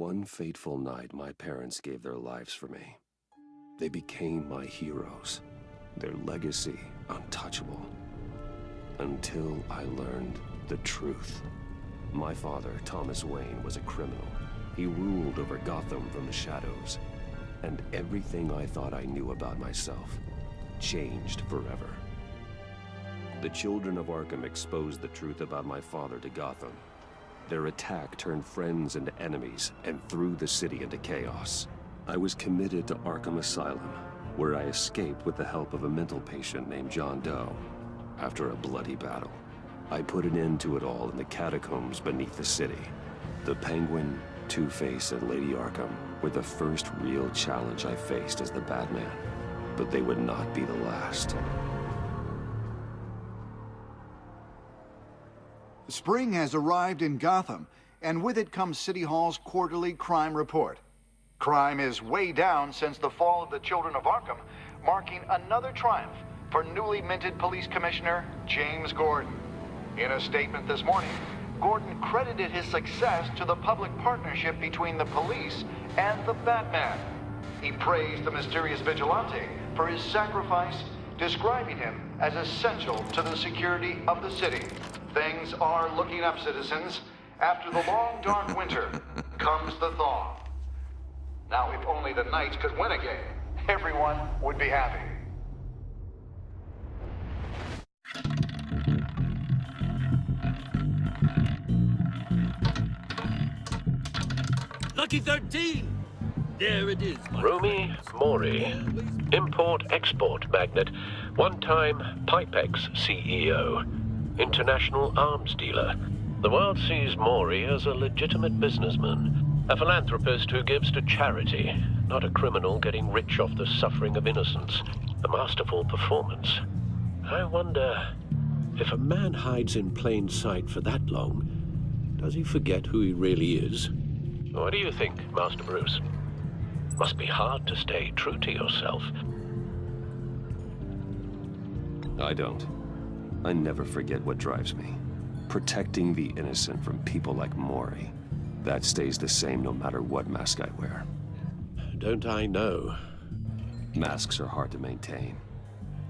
One fateful night, my parents gave their lives for me. They became my heroes, their legacy untouchable. Until I learned the truth. My father, Thomas Wayne, was a criminal. He ruled over Gotham from the shadows. And everything I thought I knew about myself changed forever. The children of Arkham exposed the truth about my father to Gotham. Their attack turned friends into enemies and threw the city into chaos. I was committed to Arkham Asylum, where I escaped with the help of a mental patient named John Doe. After a bloody battle, I put an end to it all in the catacombs beneath the city. The Penguin, Two-Face, and Lady Arkham were the first real challenge I faced as the Batman, but they would not be the last. Spring has arrived in Gotham, and with it comes City Hall's quarterly crime report. Crime is way down since the fall of the Children of Arkham, marking another triumph for newly minted Police Commissioner James Gordon. In a statement this morning, Gordon credited his success to the public partnership between the police and the Batman. He praised the mysterious vigilante for his sacrifice, describing him as essential to the security of the city. Things are looking up, citizens. After the long, dark winter comes the thaw. Now, if only the Knights could win again, everyone would be happy. Lucky 13! There it is, my Rumi friends. Mori, import-export magnate, one-time Pipex CEO, international arms dealer. The world sees Mori as a legitimate businessman, a philanthropist who gives to charity, not a criminal getting rich off the suffering of innocence. A masterful performance. I wonder, if a man hides in plain sight for that long, does he forget who he really is? What do you think, Master Bruce? Must be hard to stay true to yourself. I don't. I never forget what drives me. Protecting the innocent from people like Mori. That stays the same no matter what mask I wear. Don't I know? Masks are hard to maintain.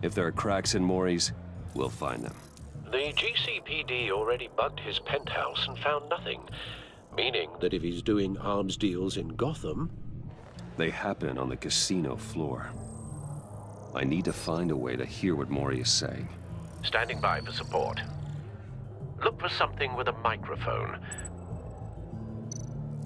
If there are cracks in Mori's, we'll find them. The GCPD already bugged his penthouse and found nothing. Meaning that if he's doing arms deals in Gotham... They happen on the casino floor. I need to find a way to hear what Mori is saying. Standing by for support. Look for something with a microphone.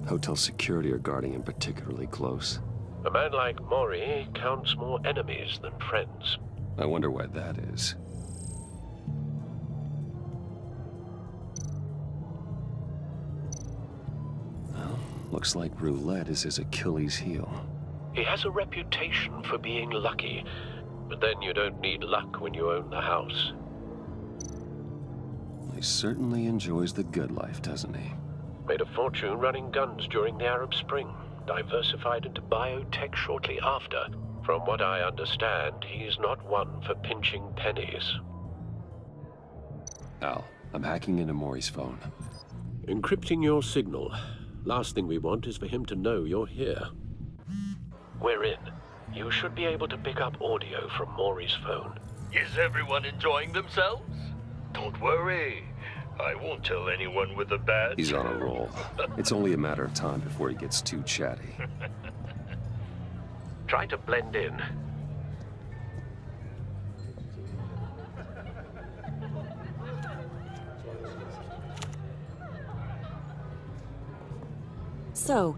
Hotel security are guarding him particularly close. A man like Mori counts more enemies than friends. I wonder why that is. Well, looks like roulette is his Achilles heel. He has a reputation for being lucky, but then you don't need luck when you own the house. He certainly enjoys the good life, doesn't he? Made a fortune running guns during the Arab Spring, diversified into biotech shortly after. From what I understand, he's not one for pinching pennies. Al, I'm hacking into Mori's phone. Encrypting your signal. Last thing we want is for him to know you're here. We're in. You should be able to pick up audio from Mori's phone. Is everyone enjoying themselves? Don't worry. I won't tell anyone with a badge. He's on a roll. It's only a matter of time before he gets too chatty. Try to blend in. So,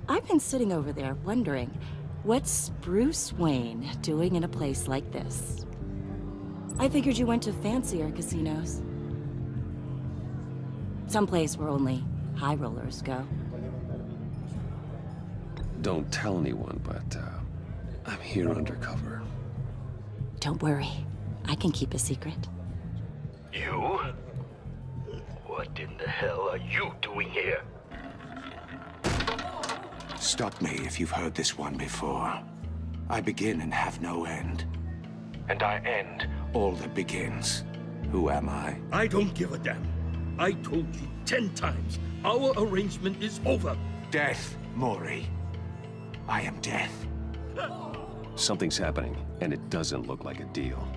I've been sitting over there wondering, what's Bruce Wayne doing in a place like this? I figured you went to fancier casinos. Someplace where only high rollers go. Don't tell anyone, but I'm here undercover. Don't worry, I can keep a secret. You? What in the hell are you doing here? Stop me if you've heard this one before. I begin and have no end. And I end all that begins. Who am I? I don't give a damn. I told you 10 times. Our arrangement is over. Death Maury. I am death. Something's happening, and it doesn't look like a deal.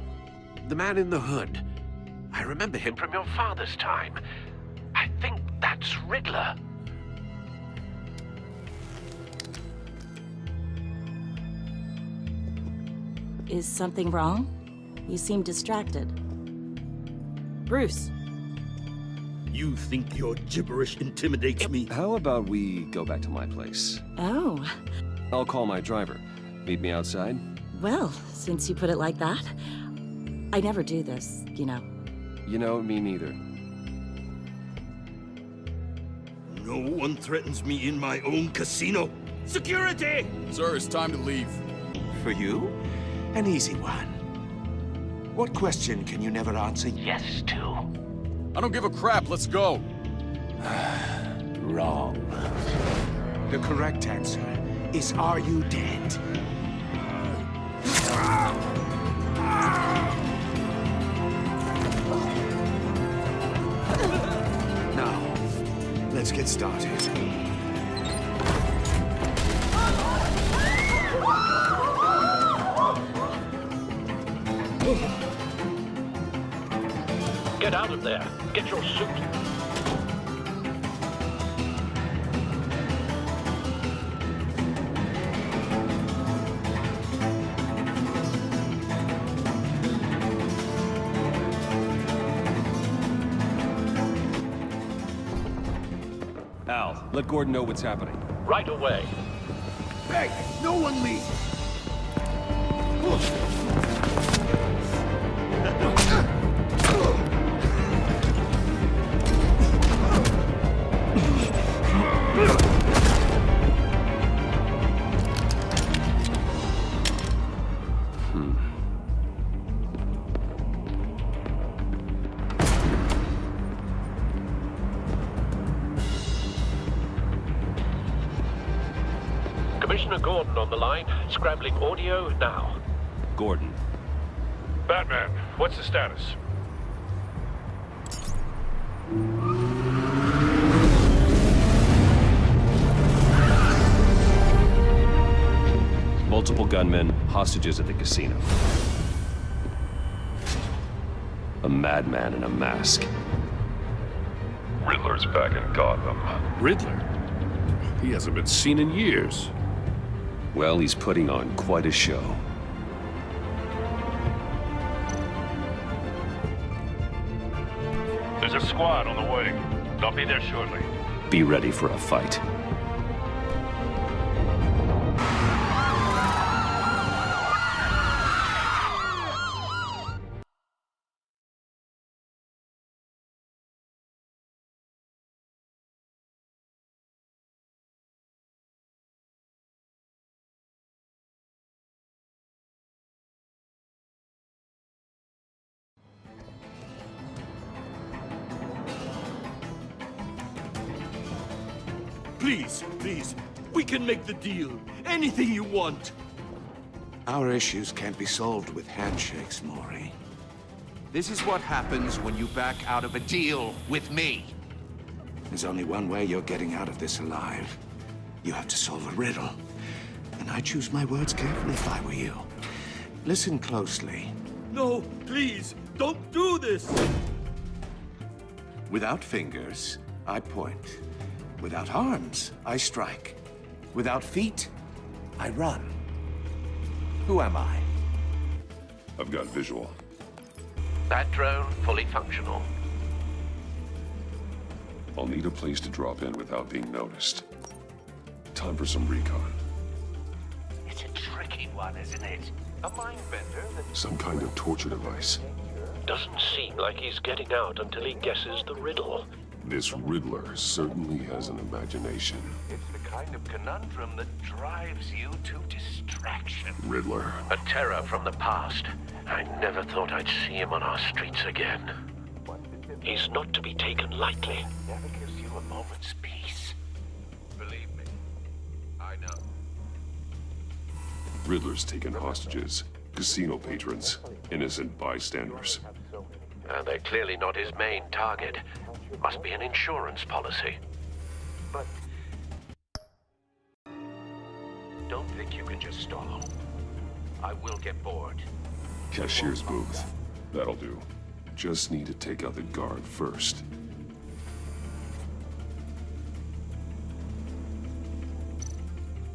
The man in the hood. I remember him from your father's time. I think that's Riddler. Is something wrong? You seem distracted. Bruce. You think your gibberish intimidates me? How about we go back to my place? Oh. I'll call my driver. Meet me outside? Well, since you put it like that. I never do this, you know. You know, me neither. No one threatens me in my own casino. Security! Sir, it's time to leave. For you, an easy one. What question can you never answer yes to? I don't give a crap, let's go. Wrong. The correct answer is, are you dead? Now, let's get started. Get out of there. Get your suit. Al, let Gordon know what's happening. Right away. Hey, no one leave! Commissioner Gordon on the line. Scrambling audio now. Gordon. Batman, what's the status? Multiple gunmen, hostages at the casino. A madman in a mask. Riddler's back in Gotham. Riddler? He hasn't been seen in years. Well, he's putting on quite a show. There's a squad on the way. They'll be there shortly. Be ready for a fight. Please, please, we can make the deal. Anything you want. Our issues can't be solved with handshakes, Maury. This is what happens when you back out of a deal with me. There's only one way you're getting out of this alive. You have to solve a riddle. And I choose my words carefully if I were you. Listen closely. No, please, don't do this. Without fingers, I point. Without arms, I strike. Without feet, I run. Who am I? I've got visual. That drone fully functional. I'll need a place to drop in without being noticed. Time for some recon. It's a tricky one, isn't it? A mind bender that... Some kind of torture device. Doesn't seem like he's getting out until he guesses the riddle. This Riddler certainly has an imagination. It's the kind of conundrum that drives you to distraction. Riddler. A terror from the past. I never thought I'd see him on our streets again. He's not to be taken lightly. Never gives you a moment's peace. Believe me, I know. Riddler's taken hostages, casino patrons, innocent bystanders. They're clearly not his main target. Must be an insurance policy. But don't think you can just stall. I will get bored. Cashier's booth. That'll do. Just need to take out the guard first.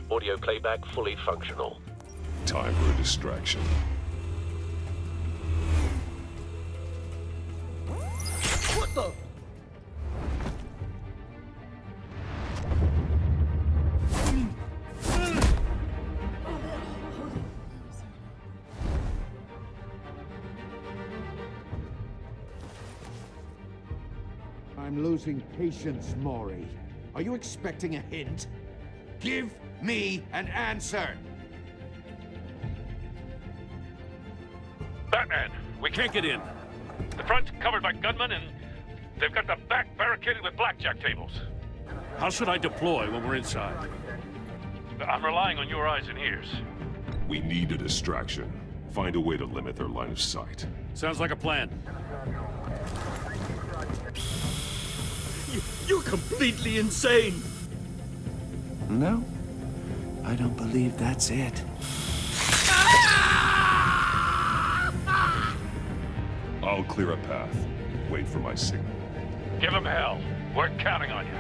Audio playback fully functional. Time for a distraction. What the? I'm losing patience, Maury. Are you expecting a hint? Give me an answer! Batman, we can't get in. The front's covered by gunmen, and they've got the back barricaded with blackjack tables. How should I deploy when we're inside? I'm relying on your eyes and ears. We need a distraction. Find a way to limit their line of sight. Sounds like a plan. You're completely insane! No, I don't believe that's it. I'll clear a path. Wait for my signal. Give them hell. We're counting on you.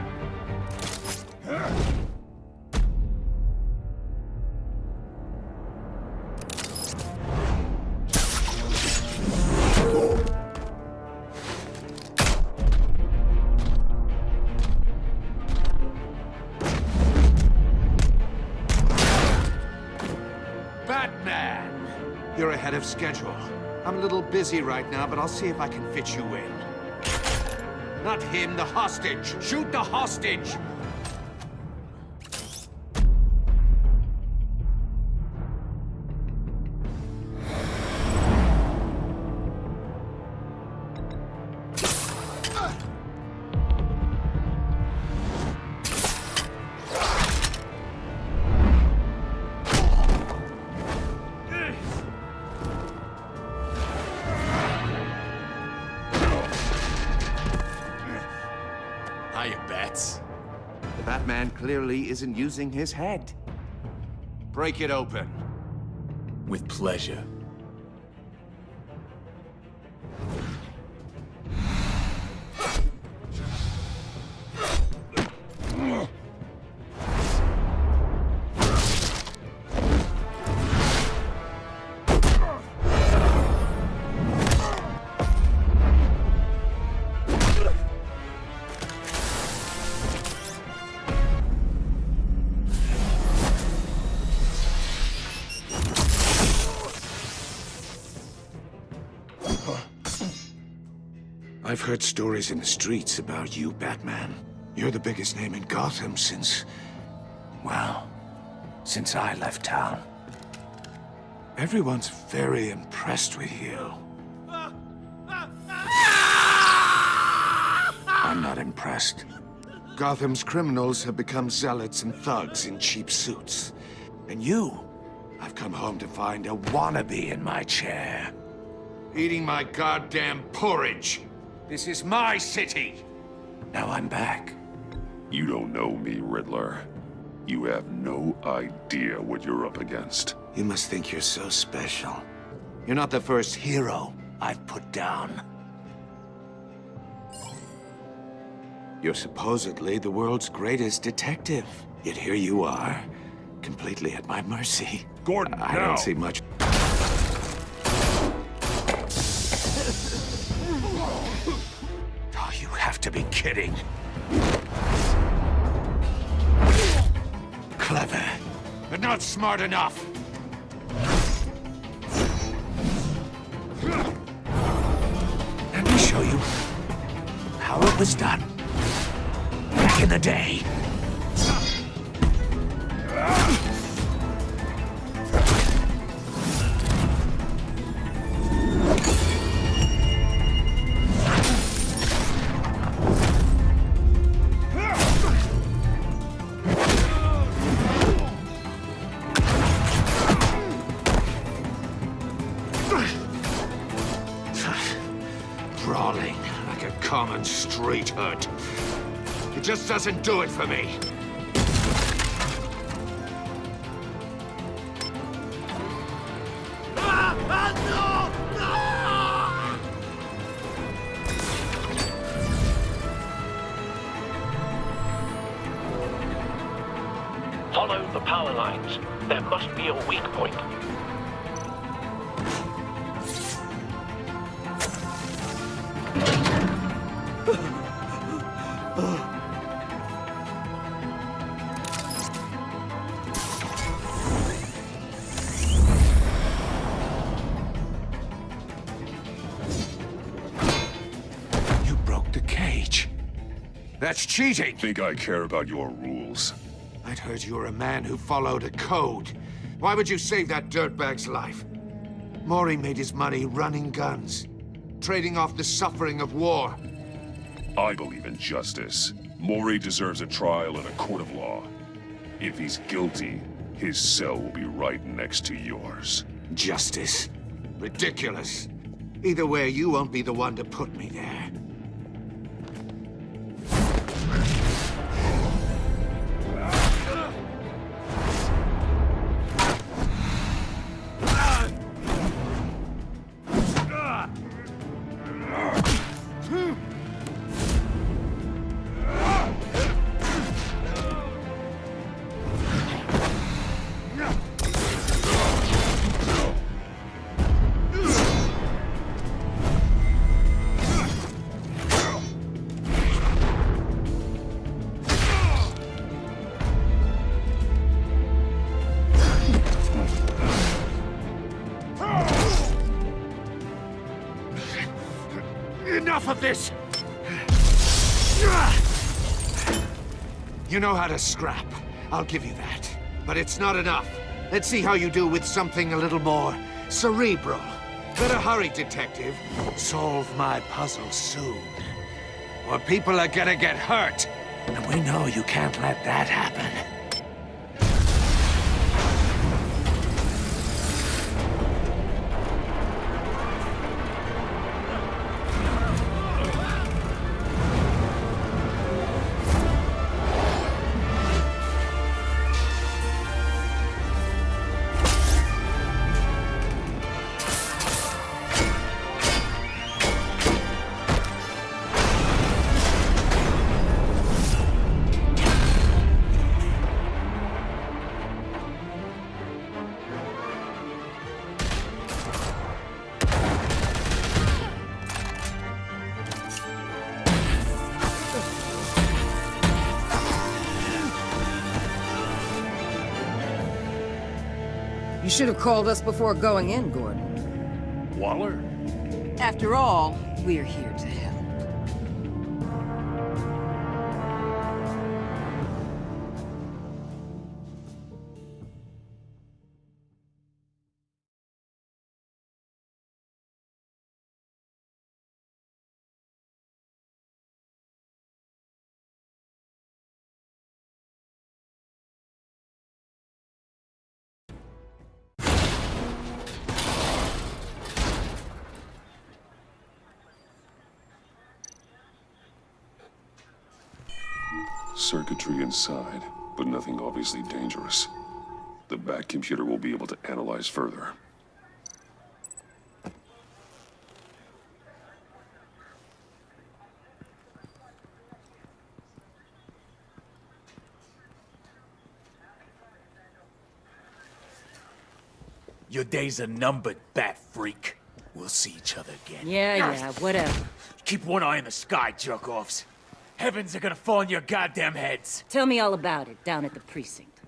Batman! You're ahead of schedule. I'm a little busy right now, but I'll see if I can fit you in. Not him, the hostage! Shoot the hostage! Hiya, Bats. The Batman clearly isn't using his head. Break it open. With pleasure. I've heard stories in the streets about you, Batman. You're the biggest name in Gotham since... well, since I left town. Everyone's very impressed with you. I'm not impressed. Gotham's criminals have become zealots and thugs in cheap suits. And you, I've come home to find a wannabe in my chair. Eating my goddamn porridge. This is my city. Now I'm back. You don't know me, Riddler. You have no idea what you're up against. You must think you're so special. You're not the first hero I've put down. You're supposedly the world's greatest detective. Yet here you are, completely at my mercy. Gordon, I now! don't see much. Oh, you have to be kidding. Clever, but not smart enough. Let me show you how it was done back in the day. Brawling like a common street hood. It just doesn't do it for me. power lines. There must be a weak point. You broke the cage. That's cheating! Think I care about your rules? I'd heard you were a man who followed a code. Why would you save that dirtbag's life? Mori made his money running guns, trading off the suffering of war. I believe in justice. Mori deserves a trial in a court of law. If he's guilty, his cell will be right next to yours. Justice? Ridiculous. Either way, you won't be the one to put me there. Enough of this! You know how to scrap. I'll give you that. But it's not enough. Let's see how you do with something a little more cerebral. Better hurry, detective. Solve my puzzle soon. Or people are gonna get hurt. And we know you can't let that happen. You should have called us before going in, Gordon. Waller? After all, we're here to help. Circuitry inside, but nothing obviously dangerous. The back computer will be able to analyze further. Your days are numbered, bat freak. We'll see each other again. Yeah, whatever. Keep one eye in the sky, jerk-offs. Heavens are gonna fall on your goddamn heads. Tell me all about it down at the precinct.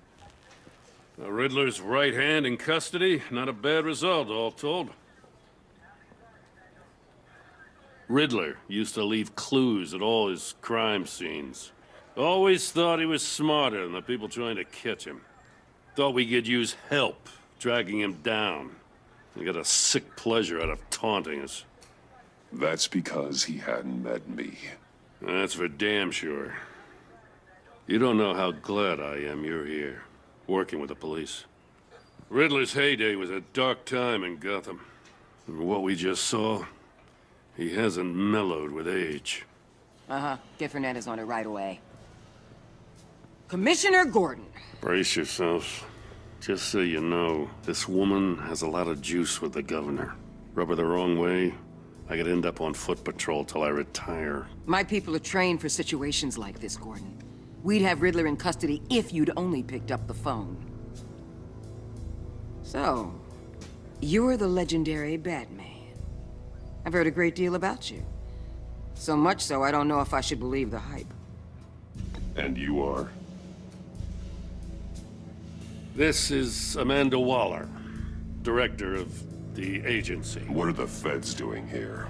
The Riddler's right hand in custody. Not a bad result, all told. Riddler used to leave clues at all his crime scenes. Always thought he was smarter than the people trying to catch him. Thought we could use help dragging him down. He got a sick pleasure out of taunting us. That's because he hadn't met me. That's for damn sure. You don't know how glad I am you're here, working with the police. Riddler's heyday was a dark time in Gotham. And what we just saw, he hasn't mellowed with age. Get Fernandez on it right away. Commissioner Gordon. Brace yourselves. Just so you know, this woman has a lot of juice with the governor. Rub her the wrong way, I could end up on foot patrol till I retire. My people are trained for situations like this, Gordon. We'd have Riddler in custody if you'd only picked up the phone. So, you're the legendary Batman. I've heard a great deal about you. So much so, I don't know if I should believe the hype. And you are? This is Amanda Waller, director of the agency. What are the feds doing here?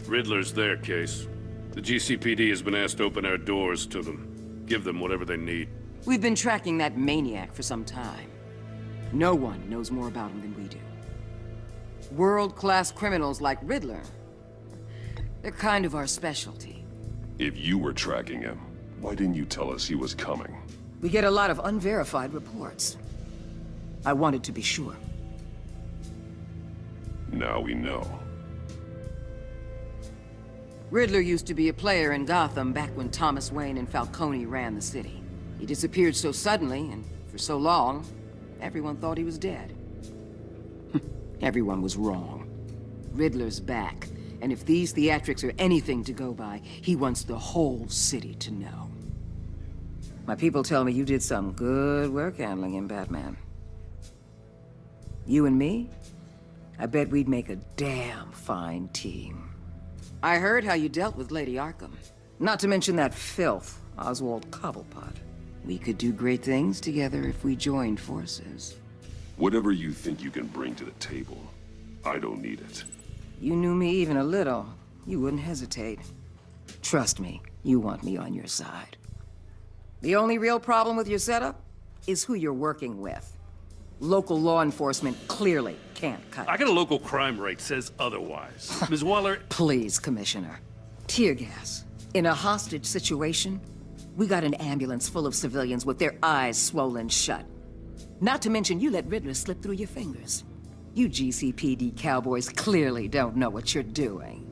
Riddler's their case. The GCPD has been asked to open our doors to them. Give them whatever they need. We've been tracking that maniac for some time. No one knows more about him than we do. World-class criminals like Riddler. They're kind of our specialty. If you were tracking him, why didn't you tell us he was coming? We get a lot of unverified reports. I wanted to be sure. Now we know. Riddler used to be a player in Gotham back when Thomas Wayne and Falcone ran the city. He disappeared so suddenly, and for so long, everyone thought he was dead. Everyone was wrong. Riddler's back, and if these theatrics are anything to go by, he wants the whole city to know. My people tell me you did some good work handling him, Batman. You and me? I bet we'd make a damn fine team. I heard how you dealt with Lady Arkham. Not to mention that filth, Oswald Cobblepot. We could do great things together if we joined forces. Whatever you think you can bring to the table, I don't need it. You knew me even a little, you wouldn't hesitate. Trust me, you want me on your side. The only real problem with your setup is who you're working with. Local law enforcement clearly can't cut it. I got a local crime rate says otherwise. Ms. Waller... Please, Commissioner. Tear gas. In a hostage situation, we got an ambulance full of civilians with their eyes swollen shut. Not to mention you let Riddler slip through your fingers. You GCPD cowboys clearly don't know what you're doing.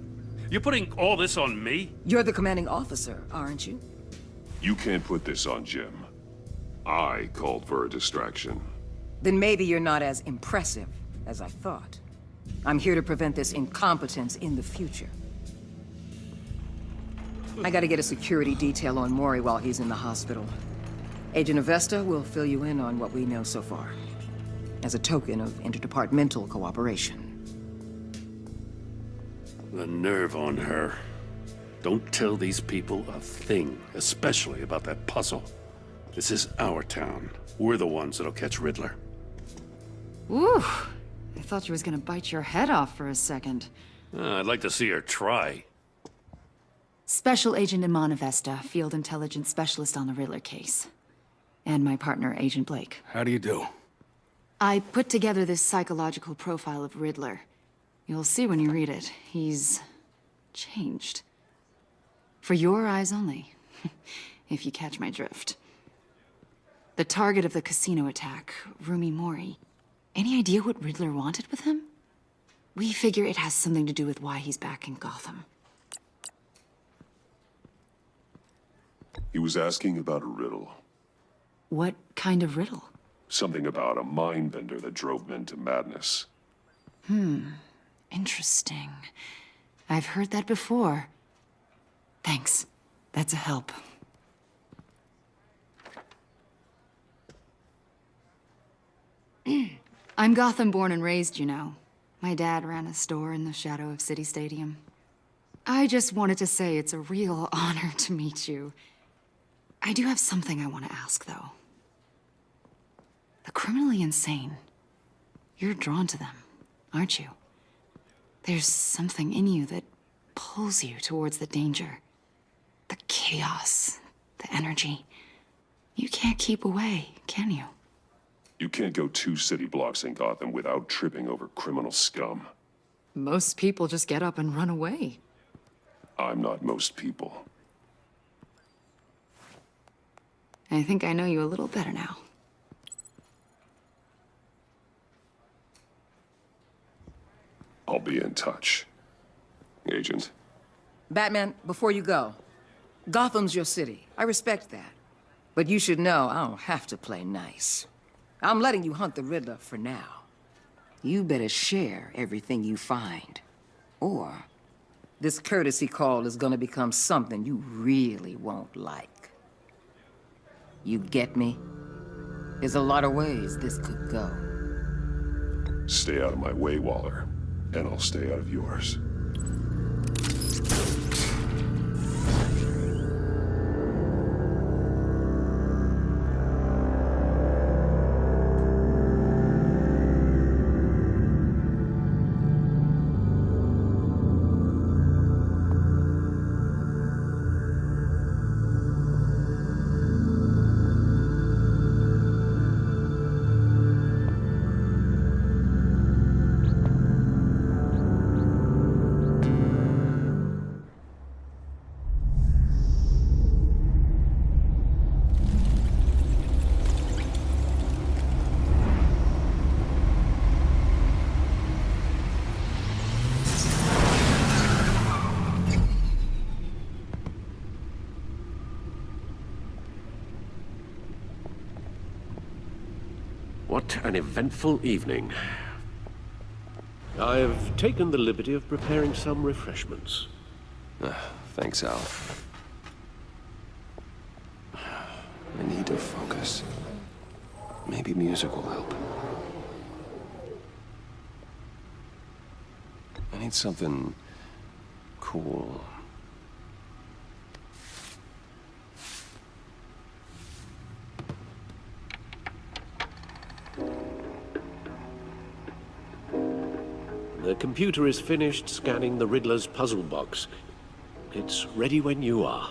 You're putting all this on me? You're the commanding officer, aren't you? You can't put this on Jim. I called for a distraction. Then maybe you're not as impressive as I thought. I'm here to prevent this incompetence in the future. I gotta get a security detail on Maury while he's in the hospital. Agent Avesta will fill you in on what we know so far, as a token of interdepartmental cooperation. The nerve on her. Don't tell these people a thing, especially about that puzzle. This is our town. We're the ones that'll catch Riddler. Ooh, I thought you was gonna bite your head off for a second. I'd like to see her try. Special Agent Iman Avesta, Field Intelligence Specialist on the Riddler case. And my partner, Agent Blake. How do you do? I put together this psychological profile of Riddler. You'll see when you read it. He's changed. For your eyes only, if you catch my drift. The target of the casino attack, Rumi Mori. Any idea what Riddler wanted with him? We figure it has something to do with why he's back in Gotham. He was asking about a riddle. What kind of riddle? Something about a mind bender that drove men to madness. Interesting. I've heard that before. Thanks. That's a help. I'm Gotham born and raised, you know. My dad ran a store in the shadow of City Stadium. I just wanted to say it's a real honor to meet you. I do have something I want to ask, though. The criminally insane. You're drawn to them, aren't you? There's something in you that pulls you towards the danger. The chaos, the energy. You can't keep away, can you? You can't go 2 city blocks in Gotham without tripping over criminal scum. Most people just get up and run away. I'm not most people. I think I know you a little better now. I'll be in touch, Agent. Batman, before you go, Gotham's your city. I respect that. But you should know I don't have to play nice. I'm letting you hunt the Riddler for now. You better share everything you find. Or this courtesy call is gonna become something you really won't like. You get me? There's a lot of ways this could go. Stay out of my way, Waller, and I'll stay out of yours. What an eventful evening. I've taken the liberty of preparing some refreshments. Thanks, Al. I need to focus. Maybe music will help. I need something cool. The computer is finished scanning the Riddler's puzzle box. It's ready when you are.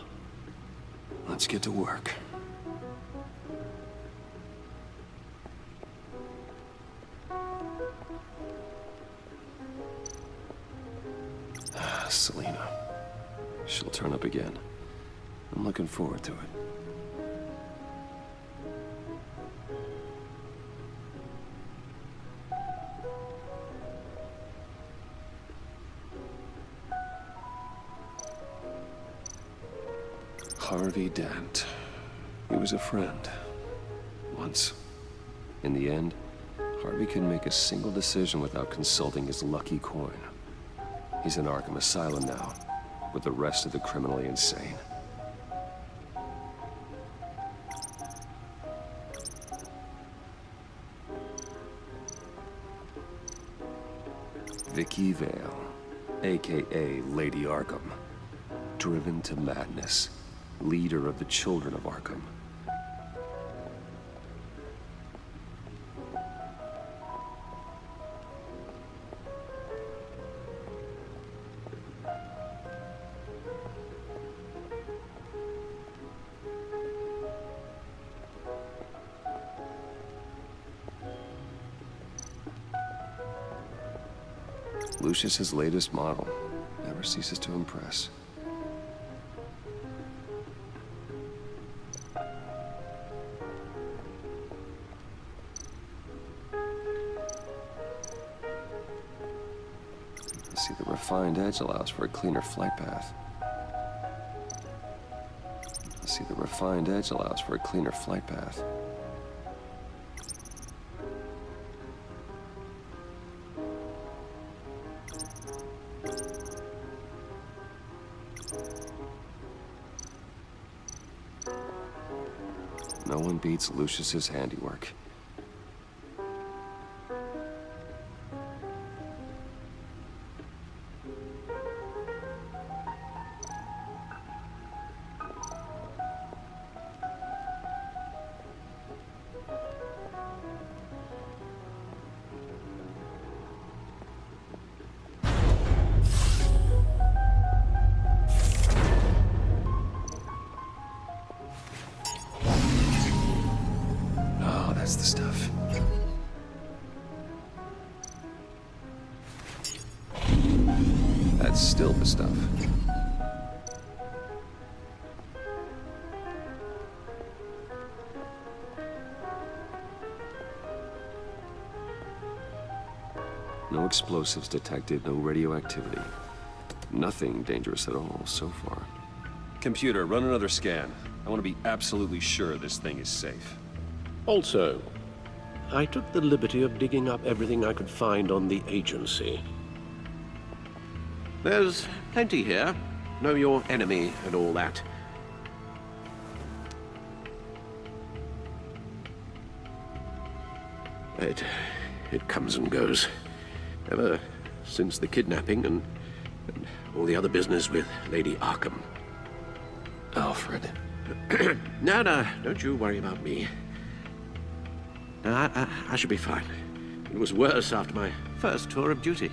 Let's get to work. Selena. She'll turn up again. I'm looking forward to it. Harvey Dent. He was a friend. Once. In the end, Harvey couldn't make a single decision without consulting his lucky coin. He's in Arkham Asylum now, with the rest of the criminally insane. Vicky Vale, aka Lady Arkham, driven to madness. Leader of the children of Arkham. Lucius's latest model never ceases to impress. See, the refined edge allows for a cleaner flight path. See, the refined edge allows for a cleaner flight path. No one beats Lucius's handiwork. That's the stuff. That's still the stuff. No explosives detected, no radioactivity. Nothing dangerous at all so far. Computer, run another scan. I want to be absolutely sure this thing is safe. Also, I took the liberty of digging up everything I could find on the agency. There's plenty here. Know your enemy and all that. it comes and goes. Ever since the kidnapping and all the other business with Lady Arkham. Alfred. No, don't you worry about me. No, I should be fine. It was worse after my first tour of duty.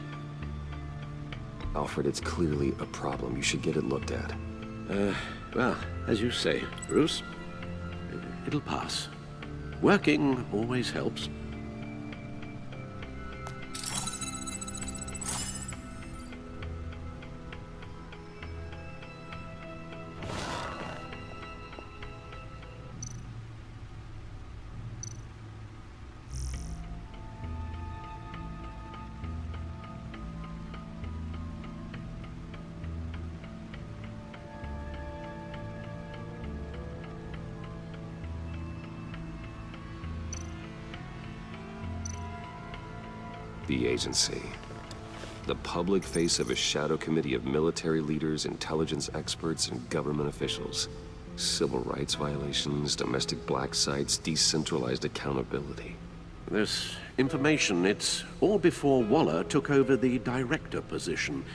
Alfred, it's clearly a problem. You should get it looked at. Well, as you say, Bruce, it'll pass. Working always helps. The agency. The public face of a shadow committee of military leaders, intelligence experts, and government officials. Civil rights violations, domestic black sites, decentralized accountability. This information, it's all before Waller took over the director position.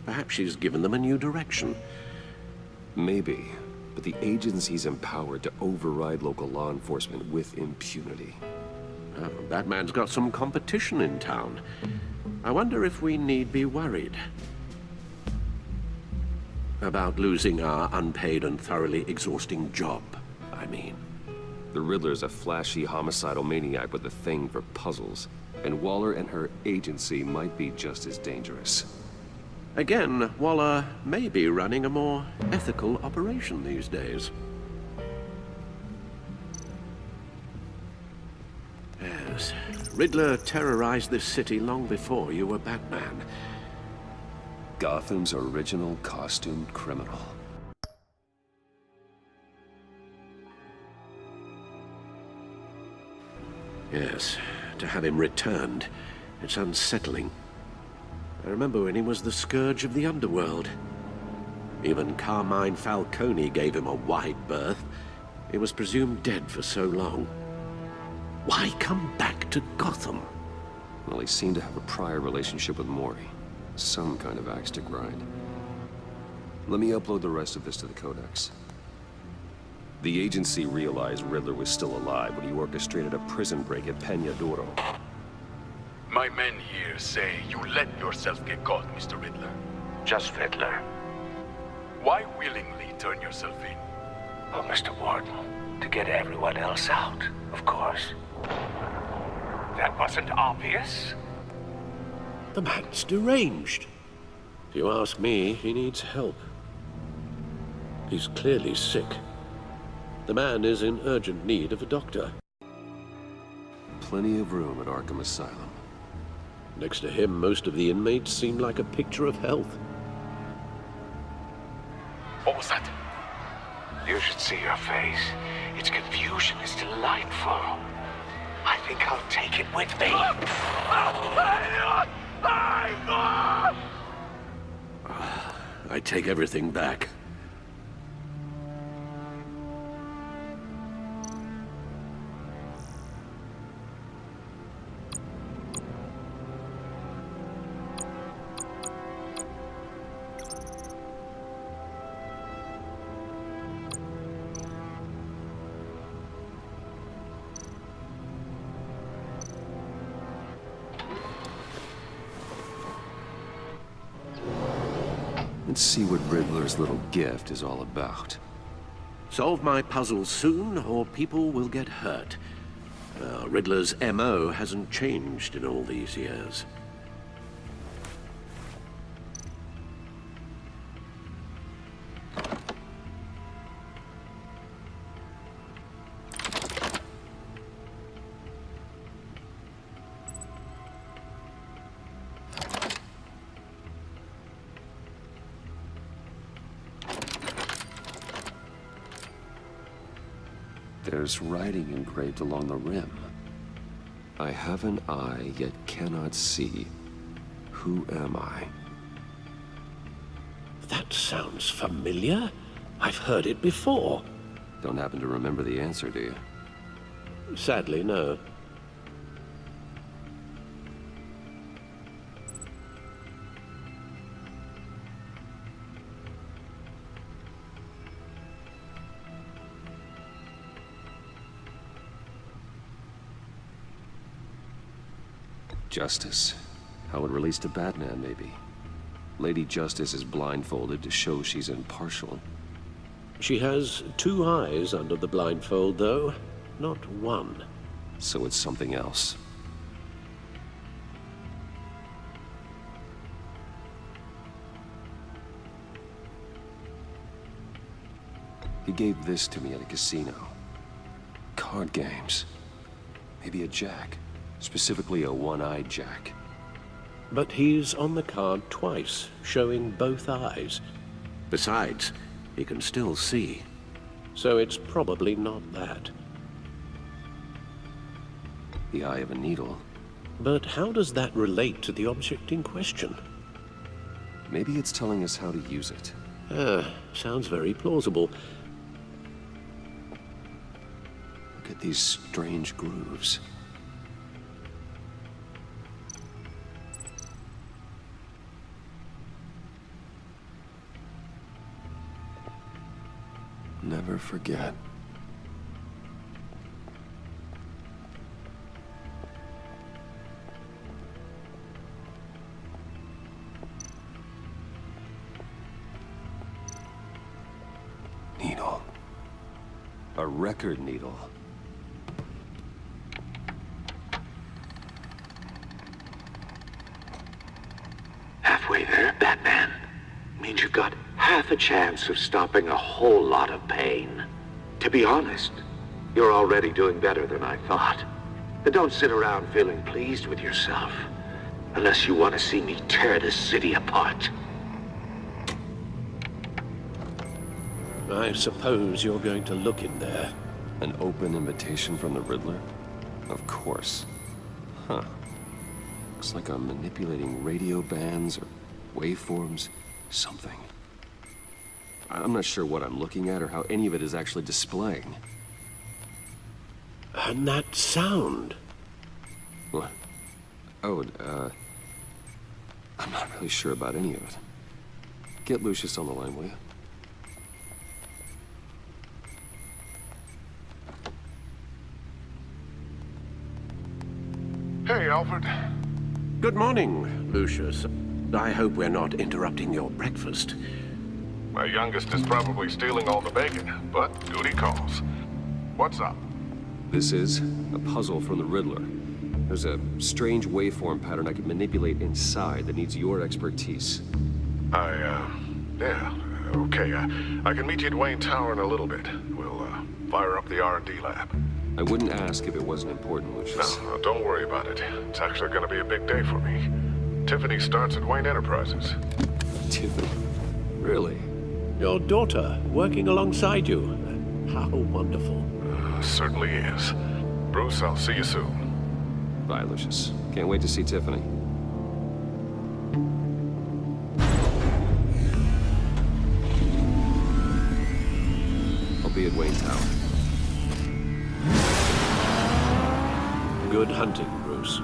Perhaps she's given them a new direction. Maybe, but the agency's empowered to override local law enforcement with impunity. Batman's got some competition in town. I wonder if we need be worried about losing our unpaid and thoroughly exhausting job, I mean. The Riddler's a flashy homicidal maniac with a thing for puzzles, and Waller and her agency might be just as dangerous. Again, Waller may be running a more ethical operation these days. Yes, Riddler terrorized this city long before you were Batman. Gotham's original costumed criminal. Yes, to have him returned, it's unsettling. I remember when he was the scourge of the underworld. Even Carmine Falcone gave him a wide berth. He was presumed dead for so long. Why come back to Gotham? Well, he seemed to have a prior relationship with Mori. Some kind of axe to grind. Let me upload the rest of this to the Codex. The agency realized Riddler was still alive when he orchestrated a prison break at Peña Duro. My men here say you let yourself get caught, Mr. Riddler. Just Riddler. Why willingly turn yourself in? Oh, Mr. Warden, to get everyone else out, of course. That wasn't obvious. The man's deranged. If you ask me, he needs help. He's clearly sick. The man is in urgent need of a doctor. Plenty of room at Arkham Asylum. Next to him, most of the inmates seem like a picture of health. What was that? You should see your face. Its confusion is delightful. I think I'll take it with me. I take everything back. Let's see what Riddler's little gift is all about. Solve my puzzle soon, or people will get hurt. Riddler's MO hasn't changed in all these years. There's writing engraved along the rim. I have an eye, yet cannot see. Who am I? That sounds familiar. I've heard it before. Don't happen to remember the answer, do you? Sadly, no. Justice? How it relates to Batman, maybe. Lady Justice is blindfolded to show she's impartial. She has 2 eyes under the blindfold, though, not 1. So it's something else. He gave this to me at a casino. Card games. Maybe a jack. Specifically a one-eyed jack. But he's on the card twice, showing both eyes. Besides, he can still see. So it's probably not that. The eye of a needle. But how does that relate to the object in question? Maybe it's telling us how to use it. Sounds very plausible. Look at these strange grooves. Never forget. Needle. A record needle. Halfway there, Batman. Means you've got half a chance of stopping a whole lot of pain. To be honest, you're already doing better than I thought. But don't sit around feeling pleased with yourself, unless you want to see me tear this city apart. I suppose you're going to look in there. An open invitation from the Riddler? Of course. Huh. Looks like I'm manipulating radio bands or waveforms. Something. I'm not sure what I'm looking at or how any of it is actually displaying. And that sound. What? Oh, I'm not really sure about any of it. Get Lucius on the line, will you? Hey, Alfred. Good morning, Lucius. I hope we're not interrupting your breakfast. My youngest is probably stealing all the bacon, but duty calls. What's up? This is a puzzle from the Riddler. There's a strange waveform pattern I can manipulate inside that needs your expertise. Yeah, okay. I can meet you at Wayne Tower in a little bit. We'll, fire up the R&D lab. I wouldn't ask if it wasn't important, Lucius. No, don't worry about it. It's actually gonna be a big day for me. Tiffany starts at Wayne Enterprises. Tiffany? Really? Your daughter, working alongside you. How wonderful. Certainly is. Bruce, I'll see you soon. Bye, Lucius. Can't wait to see Tiffany. I'll be at Wayne Tower. Good hunting, Bruce.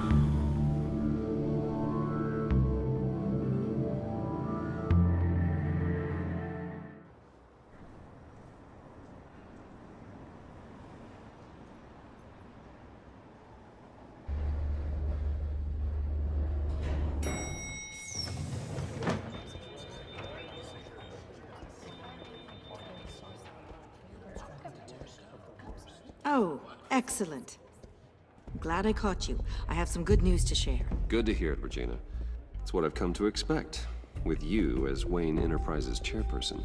Oh, excellent. I'm glad I caught you. I have some good news to share. Good to hear it, Regina. It's what I've come to expect, with you as Wayne Enterprises chairperson.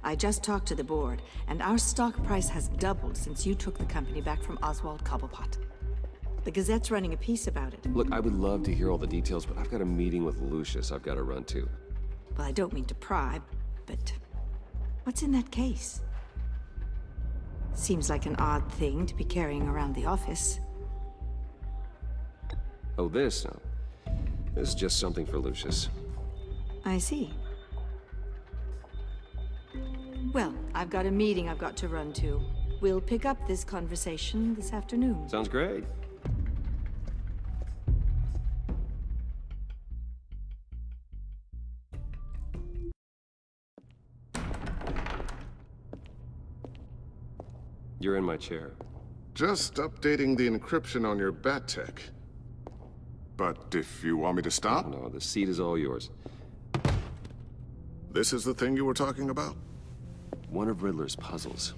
I just talked to the board, and our stock price has doubled since you took the company back from Oswald Cobblepot. The Gazette's running a piece about it. Look, I would love to hear all the details, but I've got a meeting with Lucius I've got to run to. Well, I don't mean to pry, but what's in that case? Seems like an odd thing to be carrying around the office. Oh, this? No. This is just something for Lucius. I see. Well, I've got a meeting I've got to run to. We'll pick up this conversation this afternoon. Sounds great. You're in my chair. Just updating the encryption on your bat tech. but if you want me to stop... No, the seat is all yours. This is the thing you were talking about? One of Riddler's puzzles.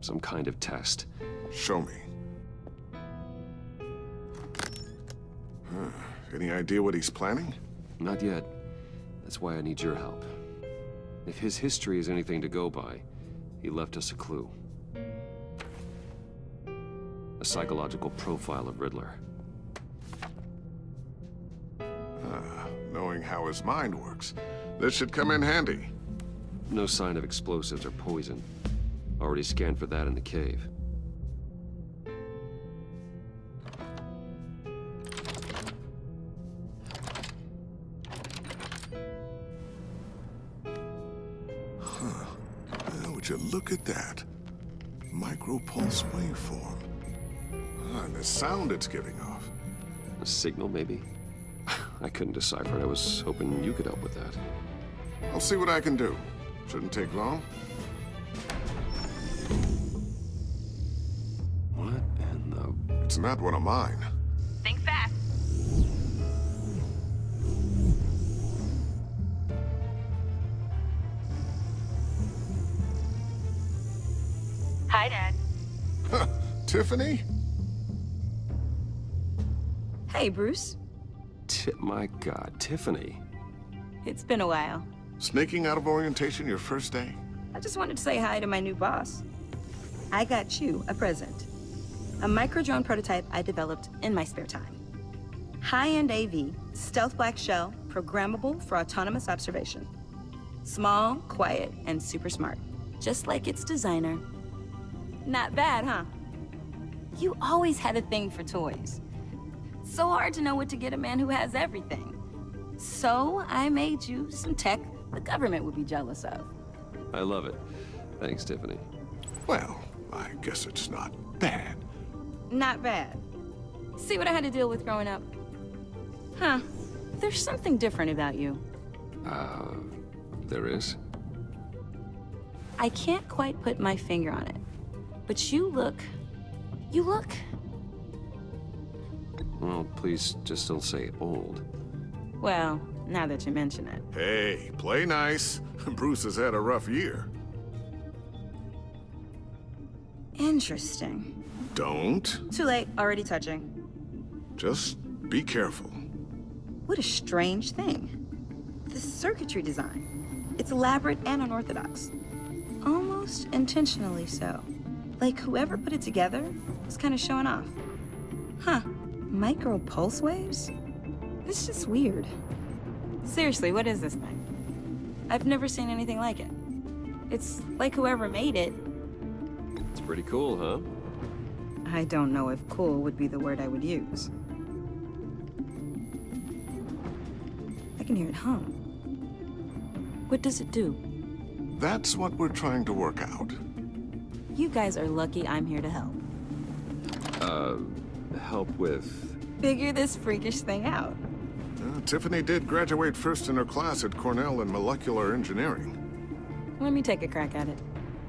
Some kind of test. Show me. Any idea what he's planning? Not yet. That's why I need your help. If his history is anything to go by, he left us a clue. A psychological profile of Riddler. Knowing how his mind works, this should come in handy. No sign of explosives or poison. Already scanned for that in the cave. Would you look at that? Micro-pulse waveform. And the sound it's giving off. A signal, maybe? I couldn't decipher it. I was hoping you could help with that. I'll see what I can do. Shouldn't take long. What in the... It's not one of mine. Think fast. Hi, Dad. Tiffany? Hey, Bruce. My God, Tiffany. It's been a while. Sneaking out of orientation your first day? I just wanted to say hi to my new boss. I got you a present. A micro-drone prototype I developed in my spare time. High-end AV, stealth black shell, programmable for autonomous observation. Small, quiet, and super smart. Just like its designer. Not bad, huh? You always had a thing for toys. So hard to know what to get a man who has everything. So I made you some tech the government would be jealous of. I love it. Thanks, Tiffany. Well, I guess it's not bad. Not bad. See what I had to deal with growing up? Huh. There's something different about you. There is? I can't quite put my finger on it. But you look... Well, please just don't say old. Well, now that you mention it. Hey, play nice. Bruce has had a rough year. Interesting. Don't. Too late, already touching. Just be careful. What a strange thing. The circuitry design. It's elaborate and unorthodox. Almost intentionally so. Like whoever put it together was kind of showing off. Huh. Micro pulse waves? It's just weird. Seriously, what is this thing? I've never seen anything like it. It's like whoever made it. It's pretty cool, huh? I don't know if cool would be the word I would use. I can hear it hum. What does it do? That's what we're trying to work out. You guys are lucky I'm here to help. Help with... Figure this freakish thing out. Tiffany did graduate first in her class at Cornell in molecular engineering. Let me take a crack at it.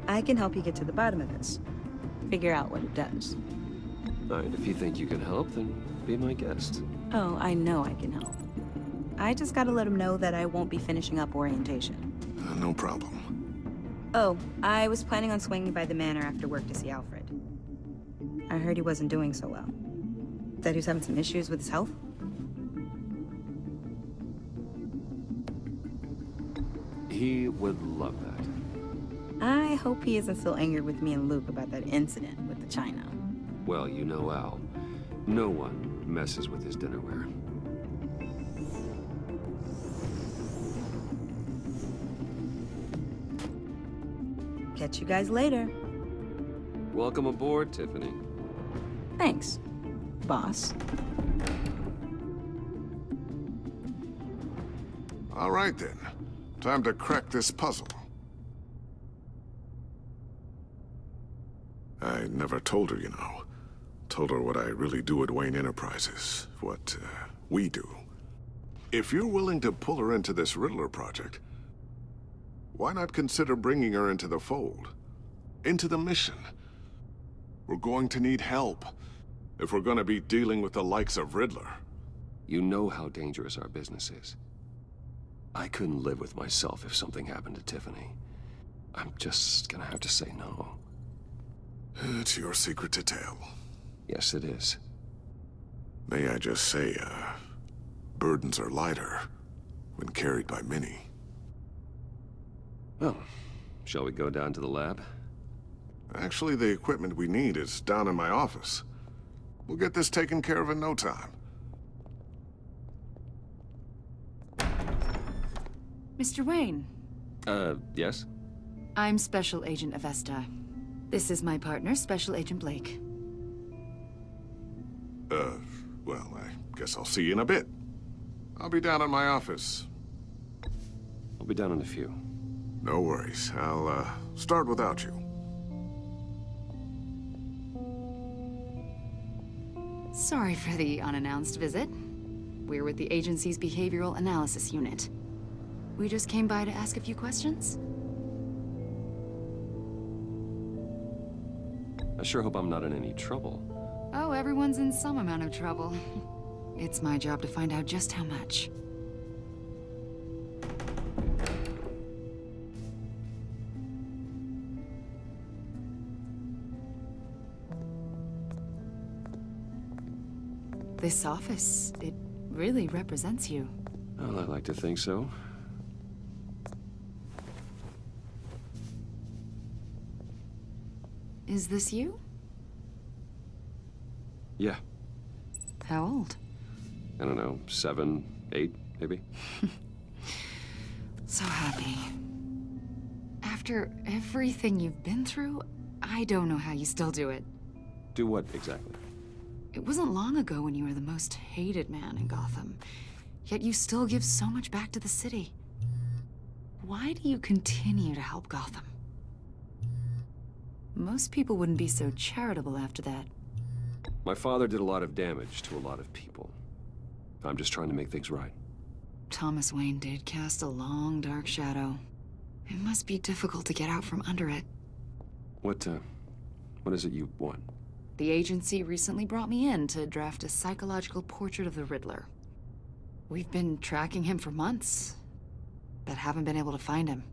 I can help you get to the bottom of this. Figure out what it does. All right, if you think you can help, then be my guest. Oh, I know I can help. I just gotta let him know that I won't be finishing up orientation. No problem. Oh, I was planning on swinging by the manor after work to see Alfred. I heard he wasn't doing so well. That he was having some issues with his health? He would love that. I hope he isn't still angered with me and Luke about that incident with the china. Well, you know Al. No one messes with his dinnerware. Catch you guys later. Welcome aboard, Tiffany. Thanks, boss. All right, then. Time to crack this puzzle. I never told her, you know. Told her what I really do at Wayne Enterprises. What, we do. If you're willing to pull her into this Riddler project, why not consider bringing her into the fold? Into the mission? We're going to need help if we're going to be dealing with the likes of Riddler. You know how dangerous our business is. I couldn't live with myself if something happened to Tiffany. I'm just gonna have to say no. It's your secret to tell. Yes, it is. May I just say, burdens are lighter when carried by many. Well, shall we go down to the lab? Actually, the equipment we need is down in my office. We'll get this taken care of in no time. Mr. Wayne. Yes? I'm Special Agent Avesta. This is my partner, Special Agent Blake. Well, I guess I'll see you in a bit. I'll be down in my office. I'll be down in a few. No worries. I'll, start without you. Sorry for the unannounced visit. We're with the agency's Behavioral Analysis Unit. We just came by to ask a few questions. I sure hope I'm not in any trouble. Oh, everyone's in some amount of trouble. It's my job to find out just how much. This office, it really represents you. Well, I like to think so. Is this you? Yeah. How old? I don't know, 7, 8, maybe? So happy. After everything you've been through, I don't know how you still do it. Do what, exactly? It wasn't long ago when you were the most hated man in Gotham, yet you still give so much back to the city. Why do you continue to help Gotham? Most people wouldn't be so charitable after that. My father did a lot of damage to a lot of people. I'm just trying to make things right. Thomas Wayne did cast a long, dark shadow. It must be difficult to get out from under it. What is it you want? The agency recently brought me in to draft a psychological portrait of the Riddler. We've been tracking him for months, but haven't been able to find him.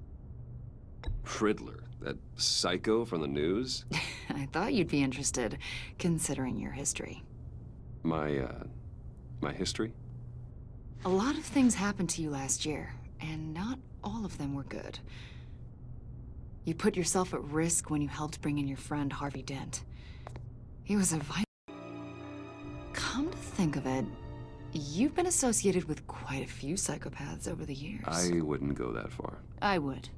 Riddler? That psycho from the news? I thought you'd be interested, considering your history. My history? A lot of things happened to you last year, and not all of them were good. You put yourself at risk when you helped bring in your friend Harvey Dent. He was a Come to think of it, you've been associated with quite a few psychopaths over the years. I wouldn't go that far. I would.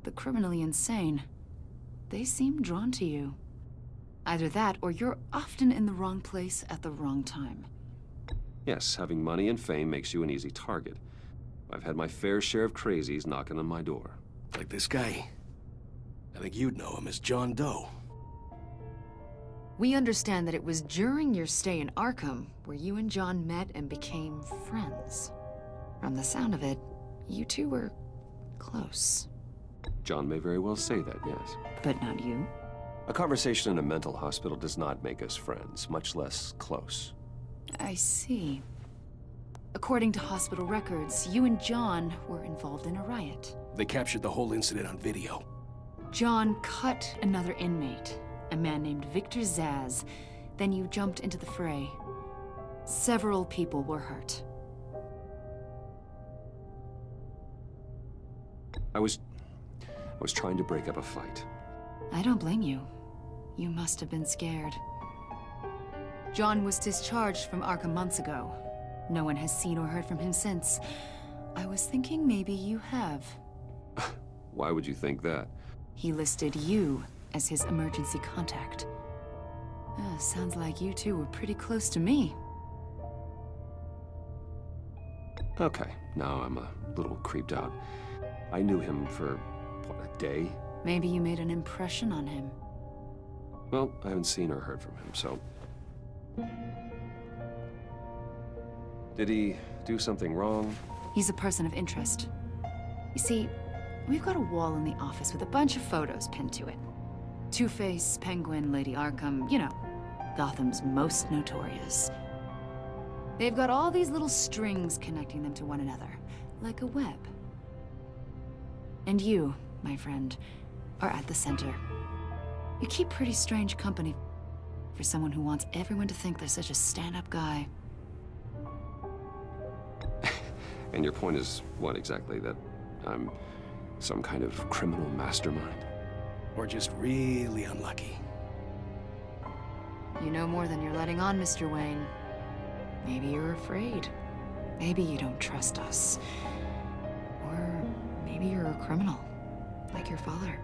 The criminally insane. They seem drawn to you. Either that, or you're often in the wrong place at the wrong time. Yes, having money and fame makes you an easy target. I've had my fair share of crazies knocking on my door. Like this guy. I think you'd know him as John Doe. We understand that it was during your stay in Arkham where you and John met and became friends. From the sound of it, you two were close. John may very well say that, yes. But not you. A conversation in a mental hospital does not make us friends, much less close. I see. According to hospital records, you and John were involved in a riot. They captured the whole incident on video. John cut another inmate, a man named Victor Zaz. Then you jumped into the fray. Several people were hurt. I was trying to break up a fight. I don't blame you. You must have been scared. John was discharged from Arkham months ago. No one has seen or heard from him since. I was thinking maybe you have. Why would you think that? He listed you as his emergency contact. Sounds like you two were pretty close to me. Okay, now I'm a little creeped out. I knew him for, what, a day? Maybe you made an impression on him. Well, I haven't seen or heard from him, so... Did he do something wrong? He's a person of interest. You see, we've got a wall in the office with a bunch of photos pinned to it. Two-Face, Penguin, Lady Arkham, you know, Gotham's most notorious. They've got all these little strings connecting them to one another, like a web. And you, my friend, are at the center. You keep pretty strange company for someone who wants everyone to think they're such a stand-up guy. And your point is what exactly? That I'm some kind of criminal mastermind? Or just really unlucky. You know more than you're letting on, Mr. Wayne. Maybe you're afraid. Maybe you don't trust us. Or maybe you're a criminal, like your father.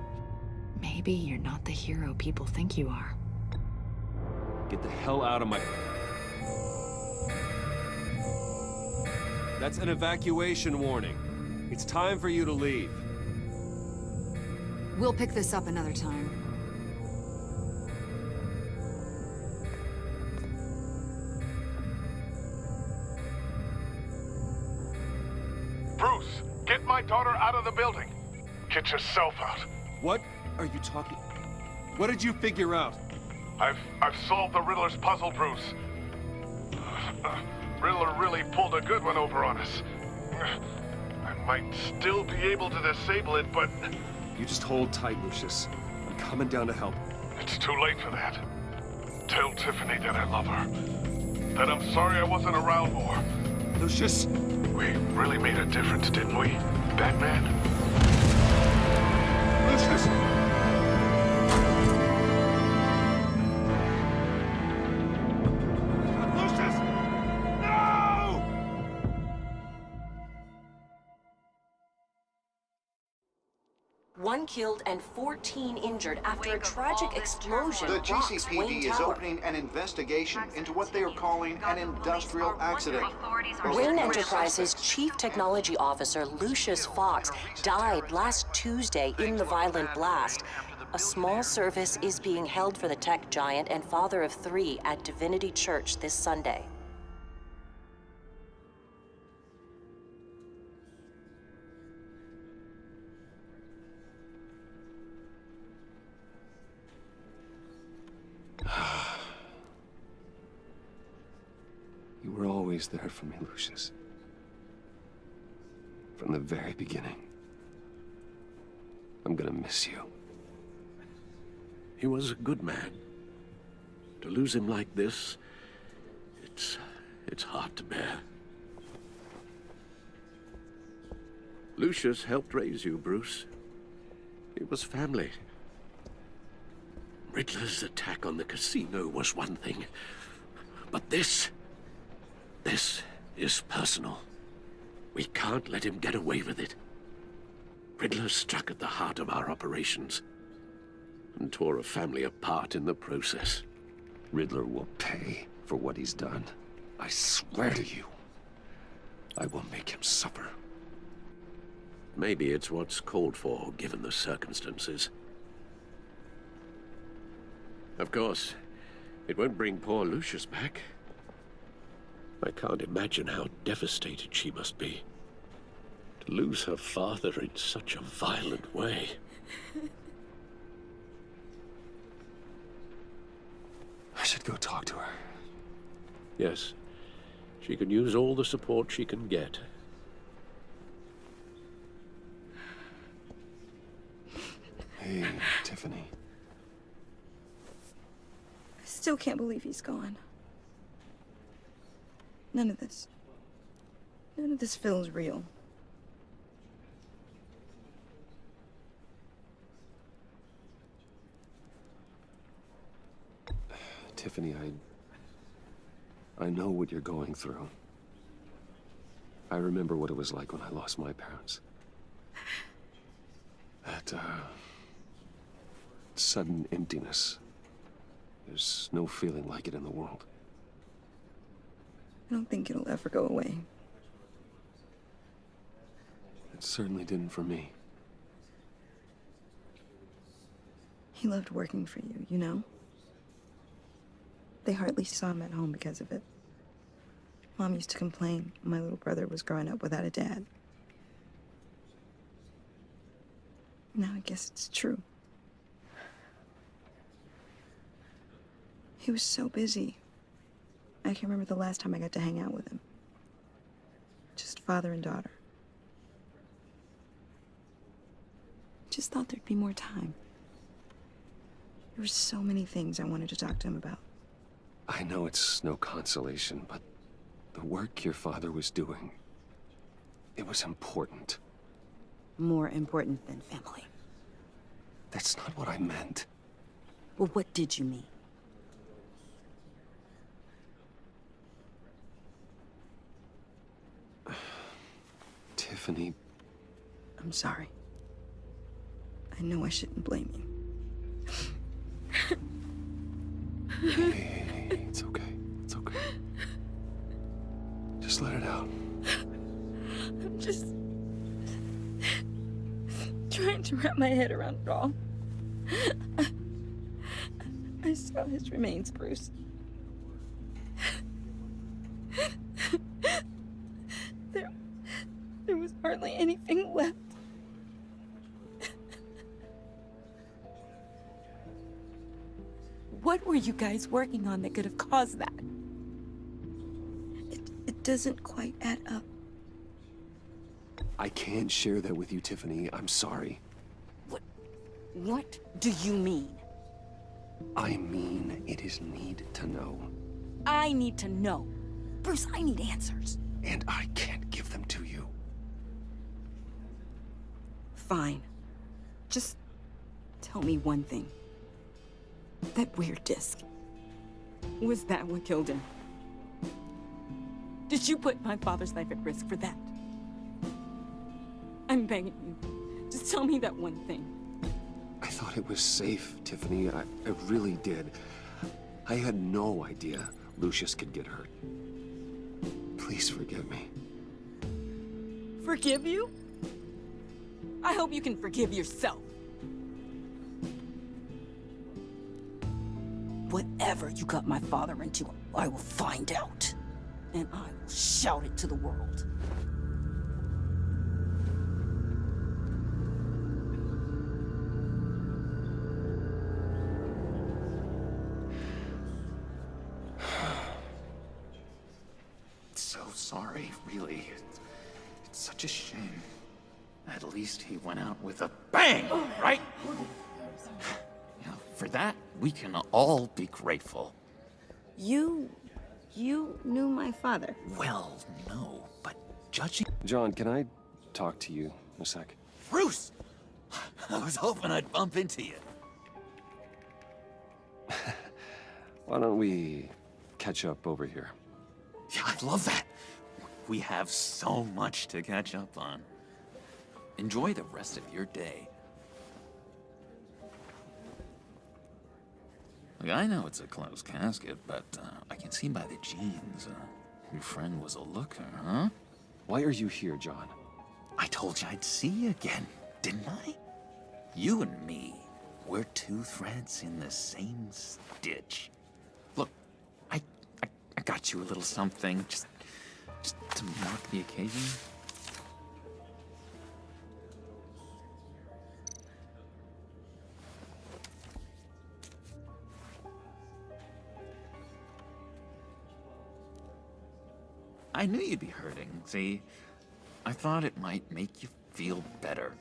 Maybe you're not the hero people think you are. Get the hell out of my... That's an evacuation warning. It's time for you to leave. We'll pick this up another time. Bruce, get my daughter out of the building. Get yourself out. What are you talking... What did you figure out? I've solved the Riddler's puzzle, Bruce. Riddler really pulled a good one over on us. I might still be able to disable it, but... You just hold tight, Lucius. I'm coming down to help. It's too late for that. Tell Tiffany that I love her. That I'm sorry I wasn't around more. Lucius! We really made a difference, didn't we, Batman? Lucius! One killed and 14 injured after a tragic explosion. The rocks Wayne GCPD is Tower. opening an investigation into what they are calling an industrial accident. Wayne Enterprises' chief technology officer, Lucius Fox, died last Tuesday in the violent blast. A small service is being held for the tech giant and father of 3 at Divinity Church this Sunday. You were always there for me, Lucius. From the very beginning. I'm gonna miss you. He was a good man. To lose him like this, it's hard to bear. Lucius helped raise you, Bruce. It was family. Riddler's attack on the casino was one thing, but this is personal. We can't let him get away with it. Riddler struck at the heart of our operations and tore a family apart in the process. Riddler will pay for what he's done. I swear to you, I will make him suffer. Maybe it's what's called for, given the circumstances. Of course, it won't bring poor Lucius back. I can't imagine how devastated she must be. To lose her father in such a violent way. I should go talk to her. Yes, she can use all the support she can get. Hey, Tiffany. I still can't believe he's gone. None of this feels real. Tiffany, I know what you're going through. I remember what it was like when I lost my parents. That, sudden emptiness. There's no feeling like it in the world. I don't think it'll ever go away. It certainly didn't for me. He loved working for you, you know? They hardly saw him at home because of it. Mom used to complain my little brother was growing up without a dad. Now I guess it's true. He was so busy. I can remember the last time I got to hang out with him. Just father and daughter. Just thought there'd be more time. There were so many things I wanted to talk to him about. I know it's no consolation, but the work your father was doing, it was important. More important than family. That's not what I meant. Well, what did you mean? Tiffany. I'm sorry. I know I shouldn't blame you. Hey, it's okay. It's okay. Just let it out. I'm just trying to wrap my head around it all. I saw his remains, Bruce. There was hardly anything left. What were you guys working on that could have caused that? It doesn't quite add up. I can't share that with you, Tiffany. I'm sorry. What do you mean? I mean, it is need to know. I need to know. Bruce, I need answers. And I can't give them to you. Fine. Just tell me one thing. That weird disc. Was that what killed him? Did you put my father's life at risk for that? I'm begging you. Just tell me that one thing. I thought it was safe, Tiffany. I really did. I had no idea Lucius could get hurt. Please forgive me. Forgive you? I hope you can forgive yourself. Whatever you got my father into, I will find out. And I will shout it to the world. So sorry, really. It's such a shame. At least he went out with a bang, right? Yeah, for that, we can all be grateful. You knew my father. Well, no, but judging... John, can I talk to you a sec? Bruce! I was hoping I'd bump into you. Why don't we catch up over here? Yeah, I love that. We have so much to catch up on. Enjoy the rest of your day. Look, I know it's a closed casket, but I can see by the jeans, your friend was a looker, huh? Why are you here, John? I told you I'd see you again, didn't I? You and me, we're two threads in the same stitch. Look, I got you a little something, just to mark the occasion. I knew you'd be hurting, see? I thought it might make you feel better.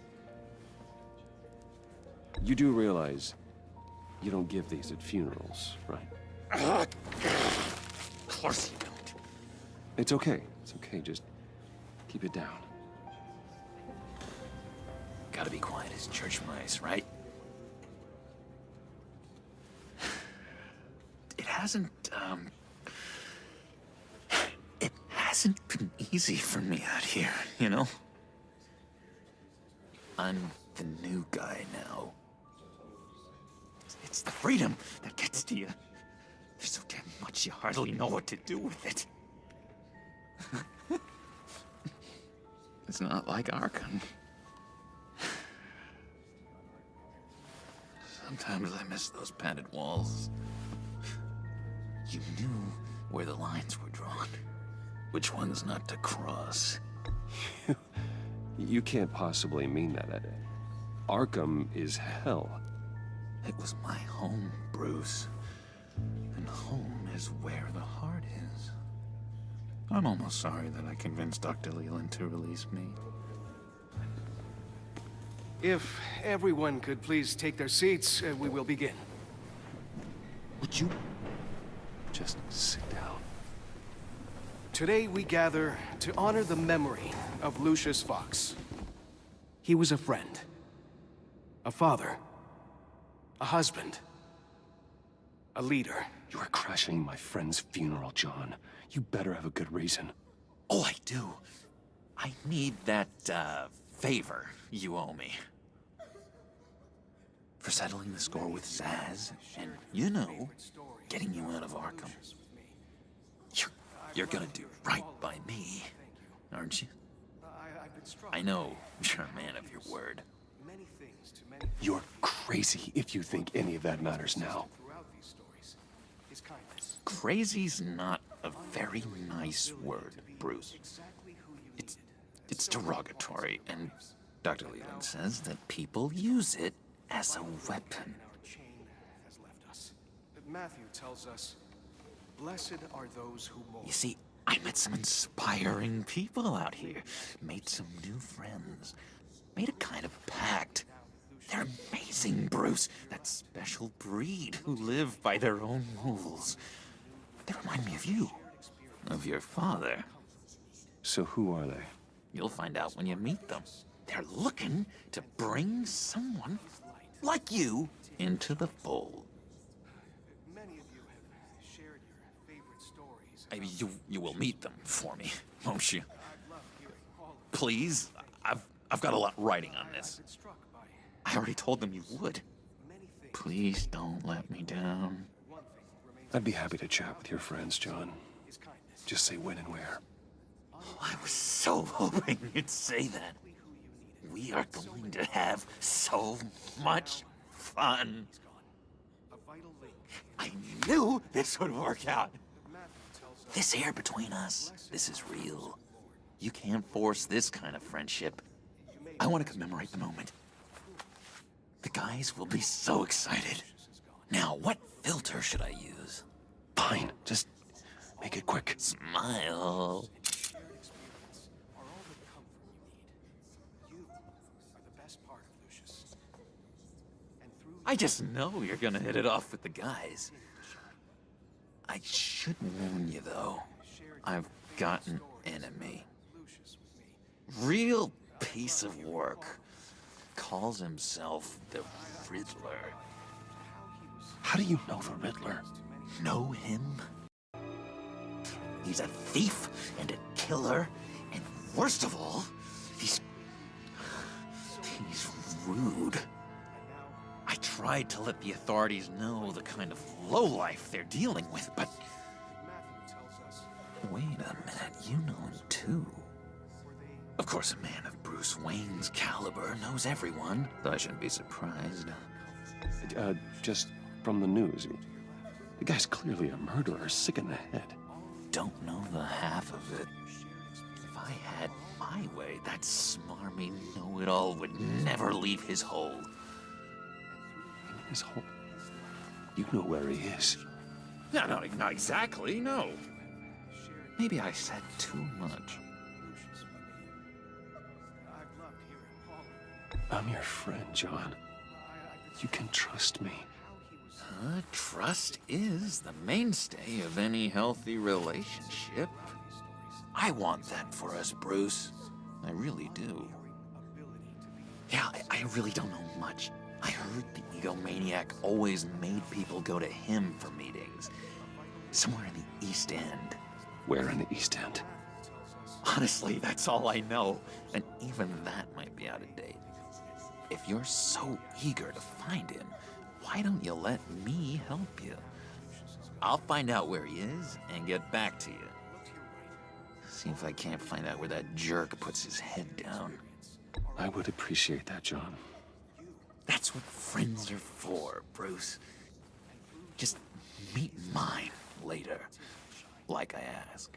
You do realize you don't give these at funerals, right? Of course you don't. It's okay. It's okay. Just keep it down. Gotta be quiet as church mice, right? It hasn't been easy for me out here, you know? I'm the new guy now. It's the freedom that gets to you. There's so damn much you hardly know what to do with it. It's not like Arkham. Sometimes I miss those padded walls. You knew where the lines were drawn. Which ones not to cross. You can't possibly mean that. Arkham is hell. It was my home, Bruce. And home is where the heart is. I'm almost sorry that I convinced Dr. Leland to release me. If everyone could please take their seats, we will begin. Would you just sit down? Today we gather to honor the memory of Lucius Fox. He was a friend, a father, a husband, a leader. You are crashing my friend's funeral, John. You better have a good reason. Oh, I do. I need that, favor you owe me. For settling the score with Zaz, and, you know, getting you out of Arkham. You're gonna do right by me, aren't you? I know you're a man of your word. You're crazy if you think any of that matters now. Crazy's not a very nice word, Bruce. It's derogatory, and Dr. Leland says that people use it as a weapon. Matthew tells us, blessed are those who mourn. You see, I met some inspiring people out here. Made some new friends. Made a kind of pact. They're amazing, Bruce. That special breed who live by their own rules. They remind me of you. Of your father. So who are they? You'll find out when you meet them. They're looking to bring someone like you into the fold. You will meet them for me, won't you? Please, I've got a lot writing on this. I already told them you would. Please don't let me down. I'd be happy to chat with your friends, John. Just say when and where. Oh, I was so hoping you'd say that. We are going to have so much fun. I knew this would work out. This air between us, this is real. You can't force this kind of friendship. I want to commemorate the moment. The guys will be so excited. Now, what filter should I use? Fine, just make it quick. Smile. I just know you're gonna hit it off with the guys. I should warn you, though. I've got an enemy. Real piece of work. Calls himself the Riddler. How do you know the Riddler? Know him? He's a thief and a killer, and worst of all, he's rude. I tried to let the authorities know the kind of lowlife they're dealing with, but... Wait a minute, you know him too. Of course, a man of Bruce Wayne's caliber knows everyone, so I shouldn't be surprised. Just from the news. The guy's clearly a murderer, sick in the head. Don't know the half of it. If I had my way, that smarmy know-it-all would never leave his hole. His hole? You know where he is. No, not exactly, no. Maybe I said too much. I'm your friend, John. You can trust me. Trust is the mainstay of any healthy relationship. I want that for us, Bruce. I really do. Yeah, I really don't know much. I heard the egomaniac always made people go to him for meetings. Somewhere in the East End. Where in the East End? Honestly, that's all I know. And even that might be out of date. If you're so eager to find him, why don't you let me help you? I'll find out where he is and get back to you. See if I can't find out where that jerk puts his head down. I would appreciate that, John. That's what friends are for, Bruce. Just meet mine later, like I ask.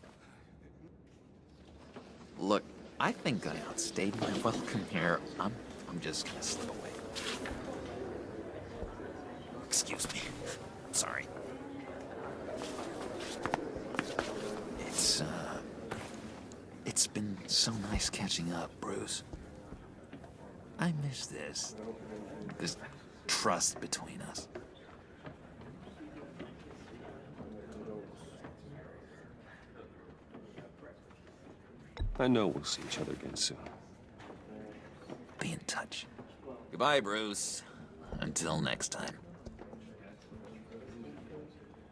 Look, I think I outstayed my welcome here. I'm just gonna slip away. Excuse me. Sorry. It's been so nice catching up, Bruce. I miss this trust between us. I know we'll see each other again soon. Be in touch. Goodbye, Bruce. Until next time.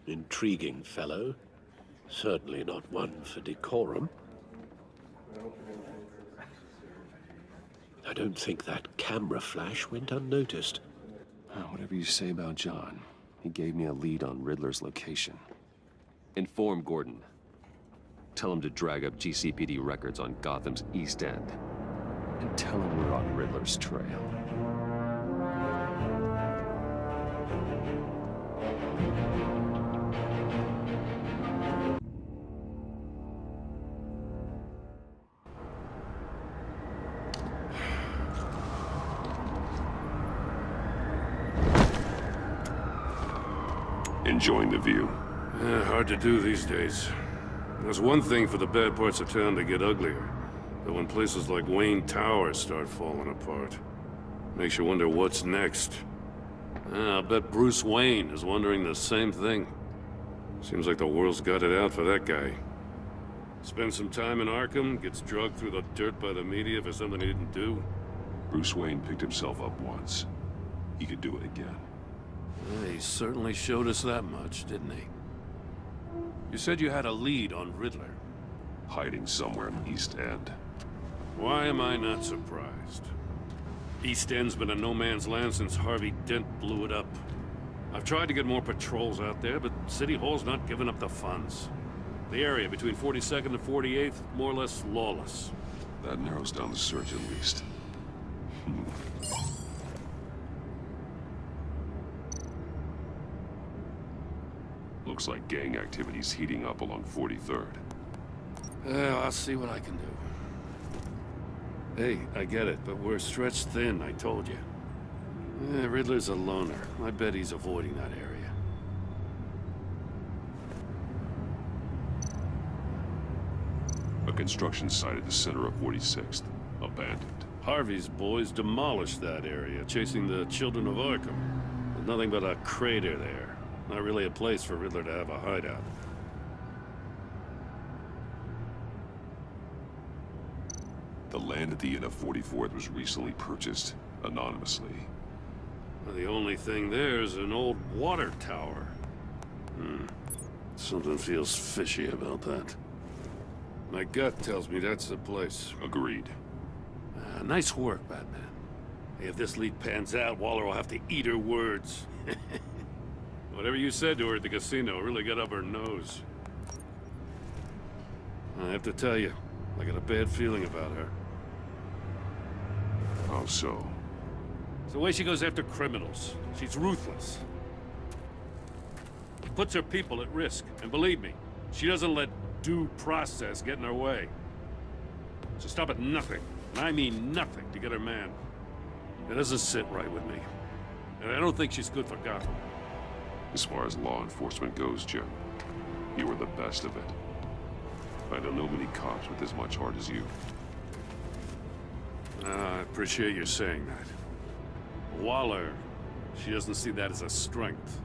Intriguing fellow. Certainly not one for decorum. I don't think that camera flash went unnoticed. Whatever you say about John, he gave me a lead on Riddler's location. Inform Gordon. Tell him to drag up GCPD records on Gotham's East End. And tell him we're on Riddler's trail. Enjoying the view. Yeah, hard to do these days. There's one thing for the bad parts of town to get uglier, but when places like Wayne Tower start falling apart, makes you wonder what's next. I'll bet Bruce Wayne is wondering the same thing. Seems like the world's got it out for that guy. Spends some time in Arkham, gets drugged through the dirt by the media for something he didn't do. Bruce Wayne picked himself up once. He could do it again. He certainly showed us that much, didn't he? You said you had a lead on Riddler. Hiding somewhere in the East End. Why am I not surprised? East End's been a no-man's land since Harvey Dent blew it up. I've tried to get more patrols out there, but City Hall's not giving up the funds. The area between 42nd and 48th, more or less lawless. That narrows down the search at least. Looks like gang activity's heating up along 43rd. Yeah, I'll see what I can do. Hey, I get it, but we're stretched thin, I told you. Riddler's a loner. I bet he's avoiding that area. A construction site at the center of 46th. Abandoned. Harvey's boys demolished that area, chasing the children of Arkham. There's nothing but a crater there. Not really a place for Riddler to have a hideout. The land at the end of 44th was recently purchased, anonymously. Well, the only thing there is an old water tower. Something feels fishy about that. My gut tells me that's the place. Agreed. Nice work, Batman. Hey, if this lead pans out, Waller will have to eat her words. Whatever you said to her at the casino really got up her nose. I have to tell you, I got a bad feeling about her. How so? It's the way she goes after criminals. She's ruthless. Puts her people at risk. And believe me, she doesn't let due process get in her way. She'll stop at nothing, and I mean nothing, to get her man. It doesn't sit right with me. And I don't think she's good for Gotham. As far as law enforcement goes, Jim, you were the best of it. I don't know many cops with as much heart as you. I appreciate you saying that. Waller, she doesn't see that as a strength.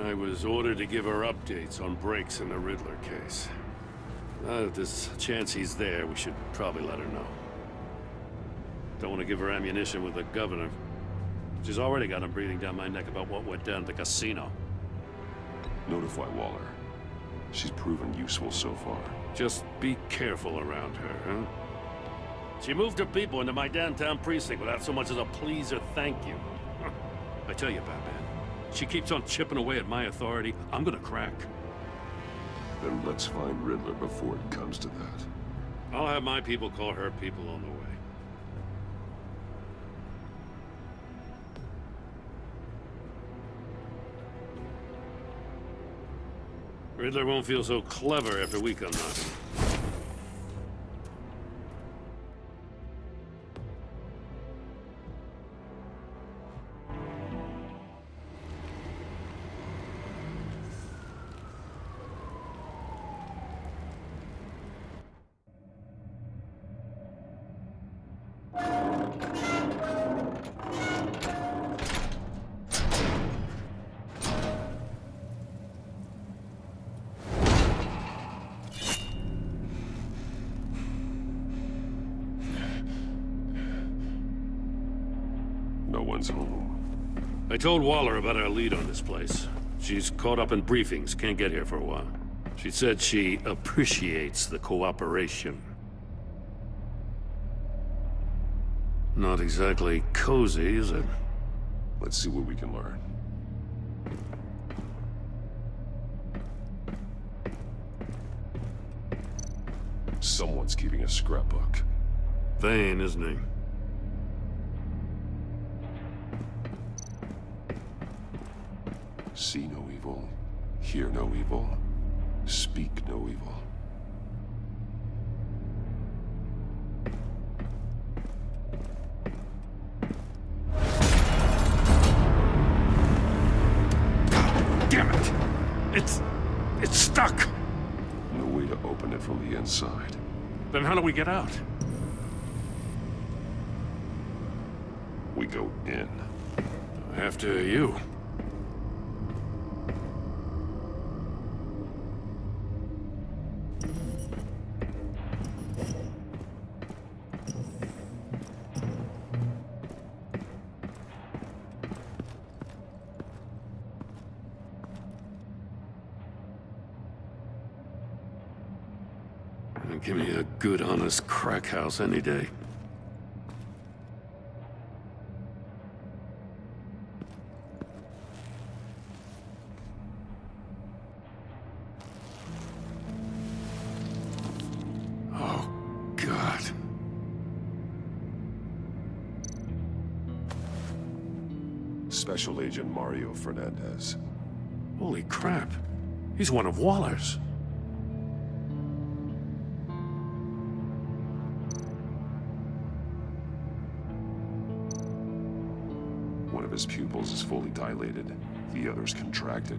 I was ordered to give her updates on breaks in the Riddler case. If there's a chance he's there, we should probably let her know. Don't want to give her ammunition with the governor. She's already got him breathing down my neck about what went down at the casino. Notify Waller. She's proven useful so far. Just be careful around her, huh? She moved her people into my downtown precinct without so much as a please or thank you. I tell you, Batman, she keeps on chipping away at my authority, I'm gonna crack. Then let's find Riddler before it comes to that. I'll have my people call her people on the way. Riddler won't feel so clever after we come knocking. one's home. I told Waller about our lead on this place. She's caught up in briefings, can't get here for a while. She said she appreciates the cooperation. Not exactly cozy, is it? Let's see what we can learn. Someone's keeping a scrapbook. Vain, isn't he? See no evil, hear no evil, speak no evil. Damn it! It's stuck! No way to open it from the inside. Then how do we get out? We go in. After you. Give me a good, honest crack house any day. Oh, God. Special Agent Mario Fernandez. Holy crap. He's one of Waller's. One of his pupils is fully dilated, the other's contracted.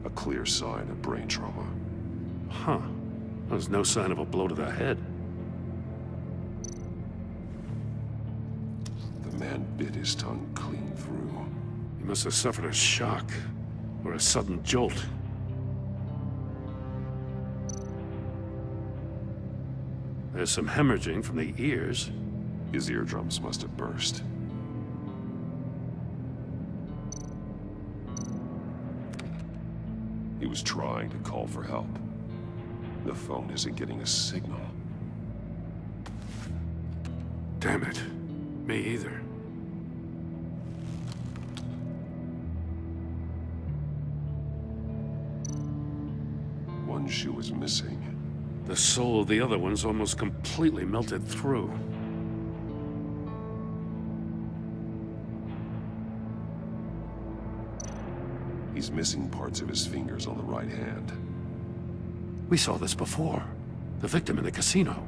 A clear sign of brain trauma. Huh. There's no sign of a blow to the head. The man bit his tongue clean through. He must have suffered a shock, or a sudden jolt. There's some hemorrhaging from the ears. His eardrums must have burst. He was trying to call for help. The phone isn't getting a signal. Damn it. Me either. One shoe is missing. The sole of the other one's almost completely melted through. He's missing parts of his fingers on the right hand. We saw this before. The victim in the casino.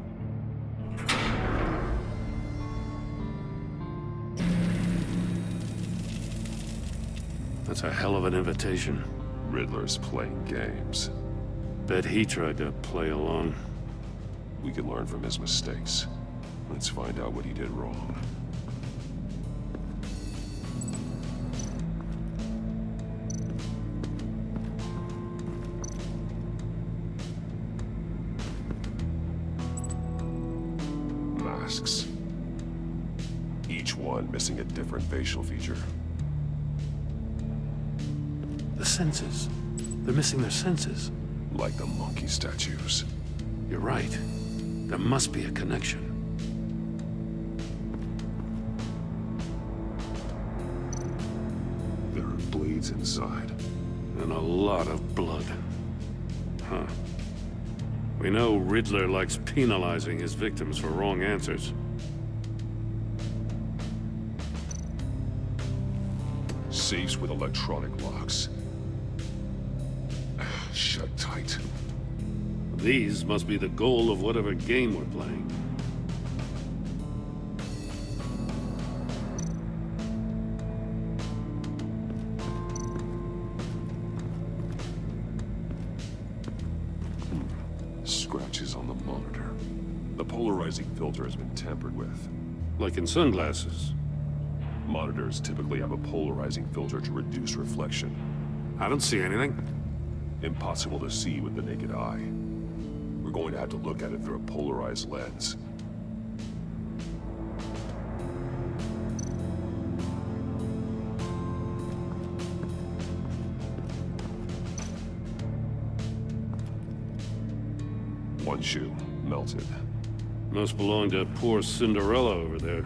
That's a hell of an invitation. Riddler's playing games. Bet he tried to play along. We can learn from his mistakes. Let's find out what he did wrong. Masks. Each one missing a different facial feature. The senses. They're missing their senses. Like the monkey statues. You're right. There must be a connection. There are blades inside. And a lot of blood. Huh. We know Riddler likes penalizing his victims for wrong answers. Safes with electronic locks. Shut tight. These must be the goal of whatever game we're playing. Scratches on the monitor. The polarizing filter has been tampered with. Like in sunglasses. Monitors typically have a polarizing filter to reduce reflection. I don't see anything. Impossible to see with the naked eye. We're going to have to look at it through a polarized lens. One shoe, melted. Must belong to poor Cinderella over there.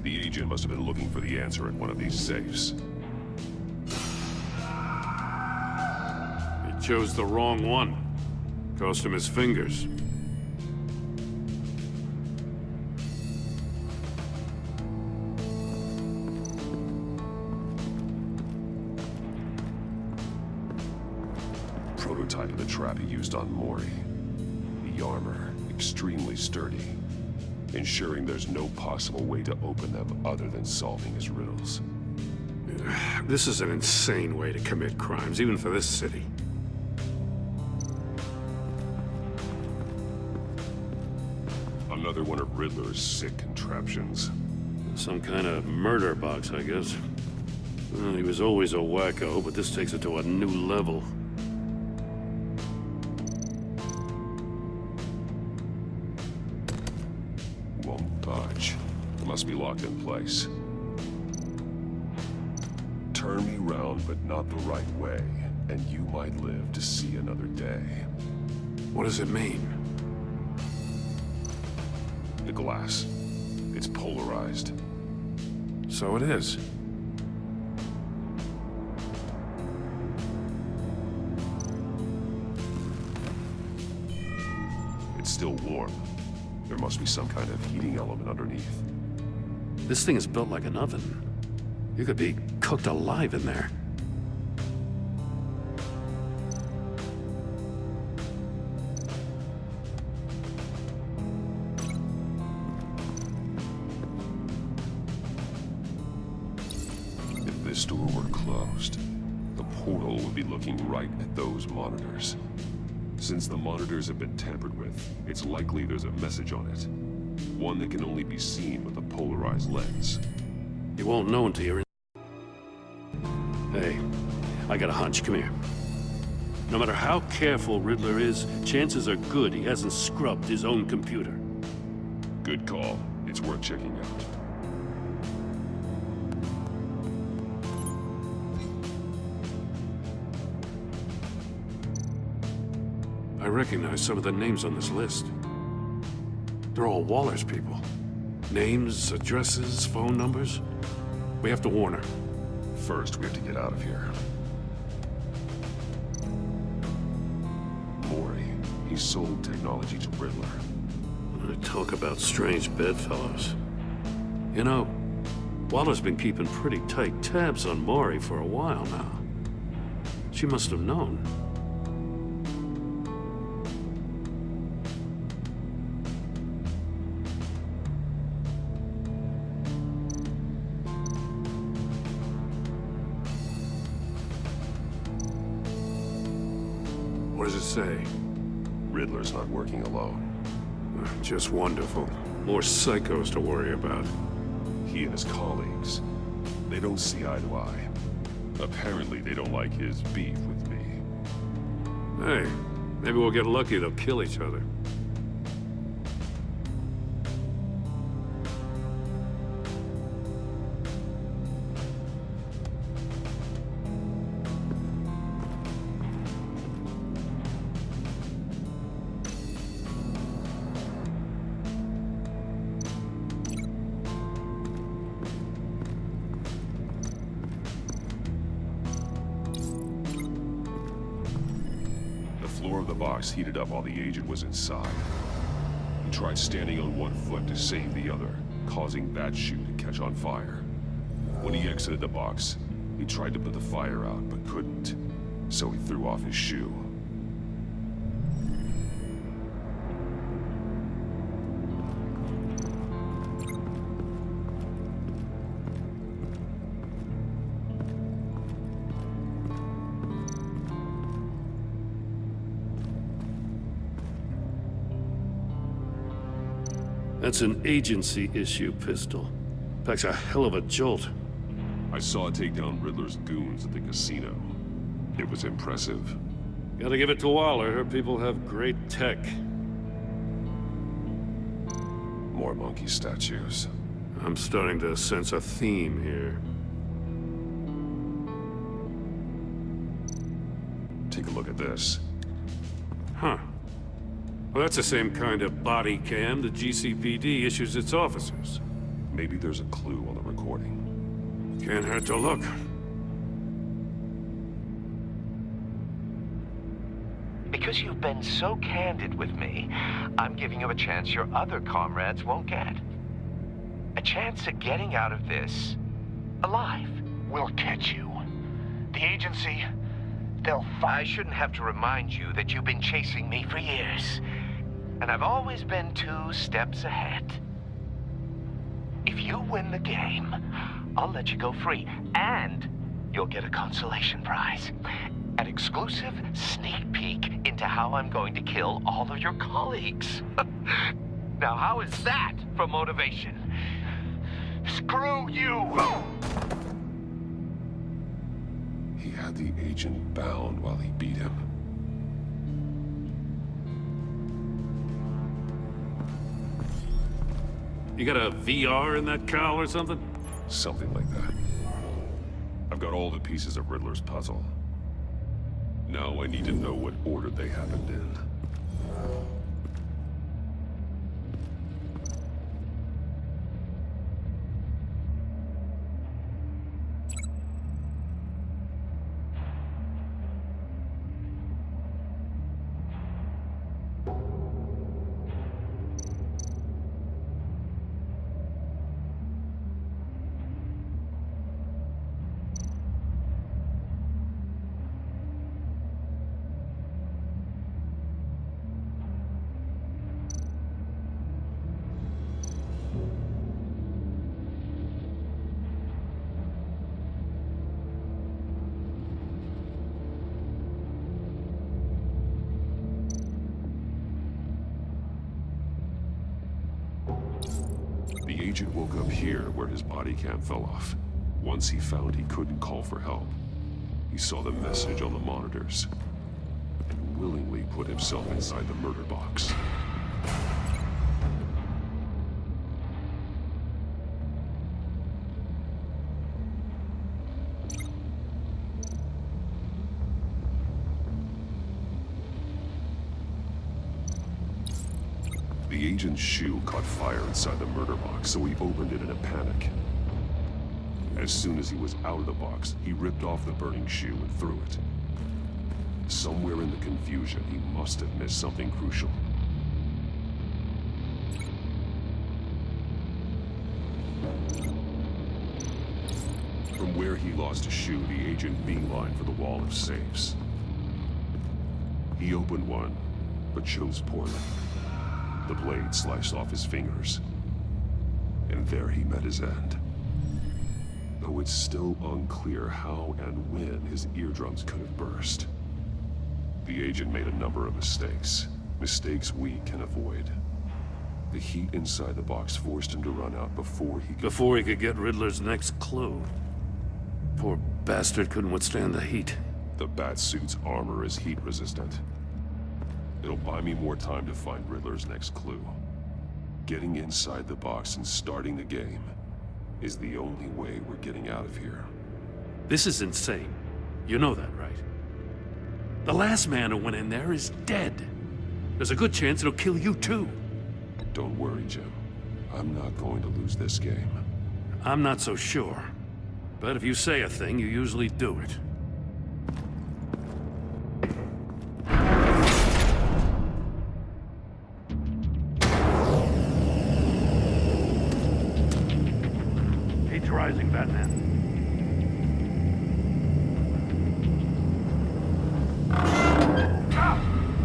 The agent must have been looking for the answer in one of these safes. He chose the wrong one. Cost him his fingers. Prototype of the trap he used on Mori. The armor, extremely sturdy, ensuring there's no possible way to open them other than solving his riddles. This is an insane way to commit crimes, even for this city. Another one of Riddler's sick contraptions. Some kind of murder box, I guess. Well, he was always a wacko, but this takes it to a new level. Won't budge. Must be locked in place. Turn me round, but not the right way, and you might live to see another day. What does it mean? The glass. It's polarized. So it is. It's still warm. There must be some kind of heating element underneath. This thing is built like an oven. You could be cooked alive in there. If this door were closed, the portal would be looking right at those monitors. Since the monitors have been tampered with, it's likely there's a message on it. One that can only be seen with a polarized lens. You won't know until you're in. Hey, I got a hunch. Come here. No matter how careful Riddler is, chances are good he hasn't scrubbed his own computer. Good call. It's worth checking out. I recognize some of the names on this list. They're all Waller's people. Names, addresses, phone numbers. We have to warn her. First, we have to get out of here. Mori, he sold technology to Riddler. Talk about strange bedfellows. You know, Waller's been keeping pretty tight tabs on Mori for a while now. She must have known. What does it say? Riddler's not working alone. Just wonderful. More psychos to worry about. He and his colleagues, they don't see eye to eye. Apparently, they don't like his beef with me. Hey, maybe we'll get lucky they'll kill each other. The floor of the box heated up while the agent was inside. He tried standing on one foot to save the other, causing that shoe to catch on fire. When he exited the box, he tried to put the fire out, but couldn't. So he threw off his shoe. That's an agency-issue pistol. Packs a hell of a jolt. I saw it take down Riddler's goons at the casino. It was impressive. Gotta give it to Waller. Her people have great tech. More monkey statues. I'm starting to sense a theme here. Take a look at this. Huh. Well, that's the same kind of body cam the GCPD issues its officers. Maybe there's a clue on the recording. Can't hurt to look. Because you've been so candid with me, I'm giving you a chance your other comrades won't get. A chance at getting out of this alive. We'll catch you. The agency, they'll I shouldn't have to remind you that you've been chasing me for years. And I've always been 2 steps ahead. If you win the game, I'll let you go free. And you'll get a consolation prize. An exclusive sneak peek into how I'm going to kill all of your colleagues. Now, how is that for motivation? Screw you! He had the agent bound while he beat him. You got a VR in that cowl or something? Something like that. I've got all the pieces of Riddler's puzzle. Now I need to know what order they happened in. The agent woke up here where his body cam fell off. Once he found he couldn't call for help, he saw the message on the monitors and willingly put himself inside the murder box. The agent's shoe caught fire inside the murder box, so he opened it in a panic. As soon as he was out of the box, he ripped off the burning shoe and threw it. Somewhere in the confusion, he must have missed something crucial. From where he lost a shoe, the agent beelined for the wall of safes. He opened one, but chose poorly. The blade sliced off his fingers. And there he met his end. Though it's still unclear how and when his eardrums could have burst. The agent made a number of mistakes. Mistakes we can avoid. The heat inside the box forced him to run out before he could get Riddler's next clue. Poor bastard couldn't withstand the heat. The Batsuit's armor is heat resistant. It'll buy me more time to find Riddler's next clue. Getting inside the box and starting the game is the only way we're getting out of here. This is insane. You know that, right? The last man who went in there is dead. There's a good chance it'll kill you too. Don't worry, Jim. I'm not going to lose this game. I'm not so sure. But if you say a thing, you usually do it. Heat's rising, Batman. Stop!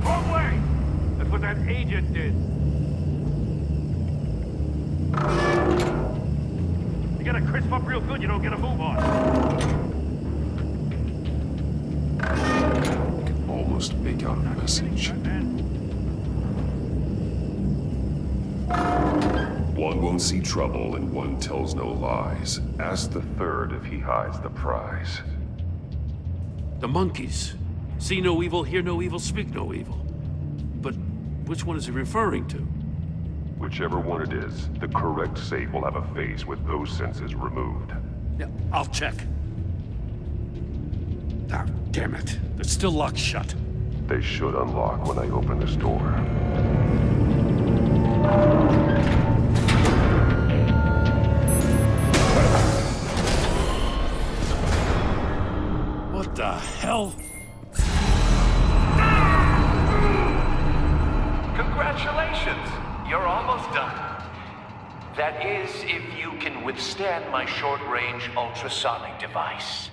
Wrong way! That's what that agent did. You gotta crisp up real good, you don't get a move on. I can almost make out a message. One won't see trouble and one tells no lies. Ask the third if he hides the prize. The monkeys. See no evil, hear no evil, speak no evil. But which one is he referring to? Whichever one it is, the correct safe will have a face with those senses removed. Yeah, I'll check. Ah, damn it. They're still locked shut. They should unlock when I open this door. What the hell? Congratulations! You're almost done. That is, if you can withstand my short-range ultrasonic device.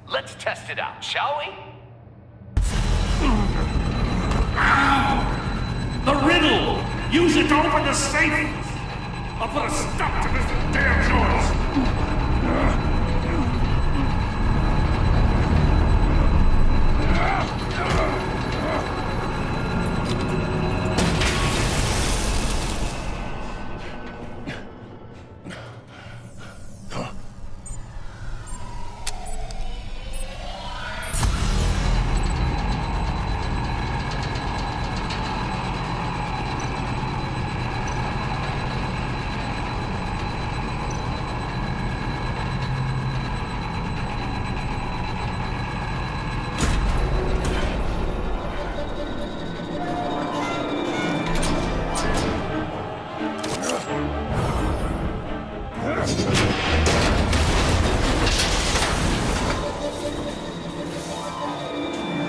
Let's test it out, shall we? The riddle! Use it to open the safe! I'll put a stop to this damn noise!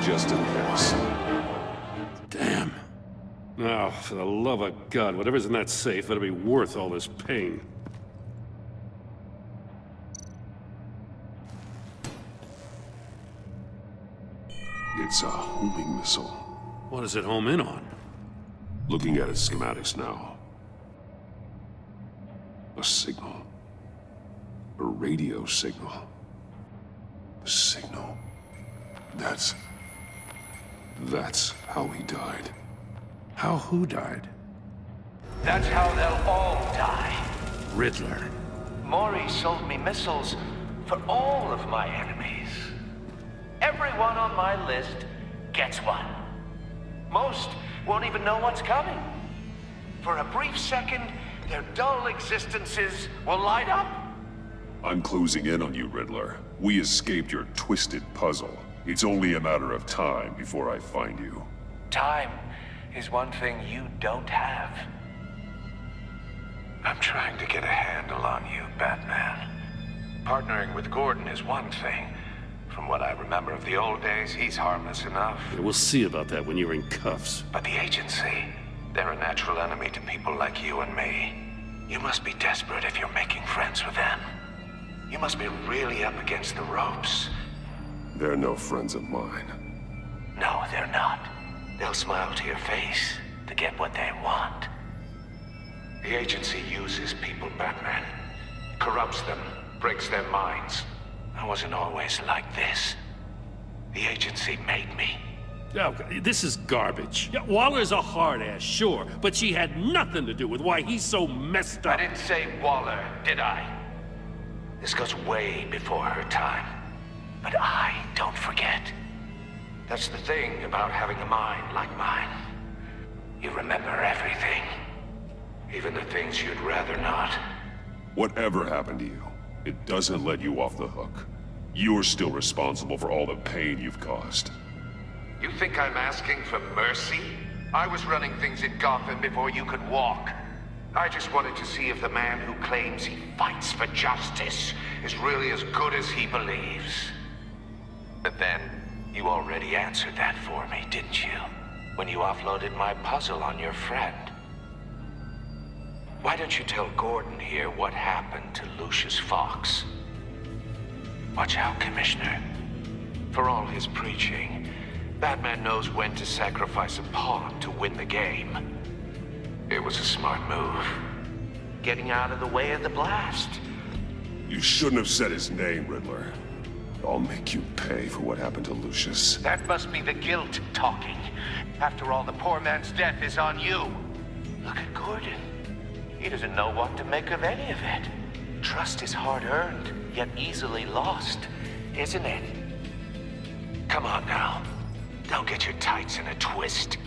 Just in case. Damn. Now, for the love of God, whatever's in that safe better be worth all this pain. It's a homing missile. What does it home in on? Looking at its schematics now. A signal. A radio signal. A signal. That's how he died. How who died? That's how they'll all die. Riddler. Maury sold me missiles for all of my enemies. Everyone on my list gets one. Most won't even know what's coming. For a brief second, their dull existences will light up. I'm closing in on you, Riddler. We escaped your twisted puzzle. It's only a matter of time before I find you. Time is one thing you don't have. I'm trying to get a handle on you, Batman. Partnering with Gordon is one thing. From what I remember of the old days, he's harmless enough. Yeah, we'll see about that when you're in cuffs. But the agency, they're a natural enemy to people like you and me. You must be desperate if you're making friends with them. You must be really up against the ropes. They're no friends of mine. No, they're not. They'll smile to your face to get what they want. The agency uses people, Batman. Corrupts them, breaks their minds. I wasn't always like this. The agency made me. Oh, this is garbage. Yeah, Waller's a hard ass, sure, but she had nothing to do with why he's so messed up. I didn't say Waller, did I? This goes way before her time. But I don't forget. That's the thing about having a mind like mine. You remember everything. Even the things you'd rather not. Whatever happened to you, it doesn't let you off the hook. You're still responsible for all the pain you've caused. You think I'm asking for mercy? I was running things in Gotham before you could walk. I just wanted to see if the man who claims he fights for justice is really as good as he believes. But then, you already answered that for me, didn't you? When you offloaded my puzzle on your friend. Why don't you tell Gordon here what happened to Lucius Fox? Watch out, Commissioner. For all his preaching, Batman knows when to sacrifice a pawn to win the game. It was a smart move. Getting out of the way of the blast. You shouldn't have said his name, Riddler. I'll make you pay for what happened to Lucius. That must be the guilt talking. After all, the poor man's death is on you. Look at Gordon. He doesn't know what to make of any of it. Trust is hard-earned, yet easily lost, isn't it? Come on now. Don't get your tights in a twist.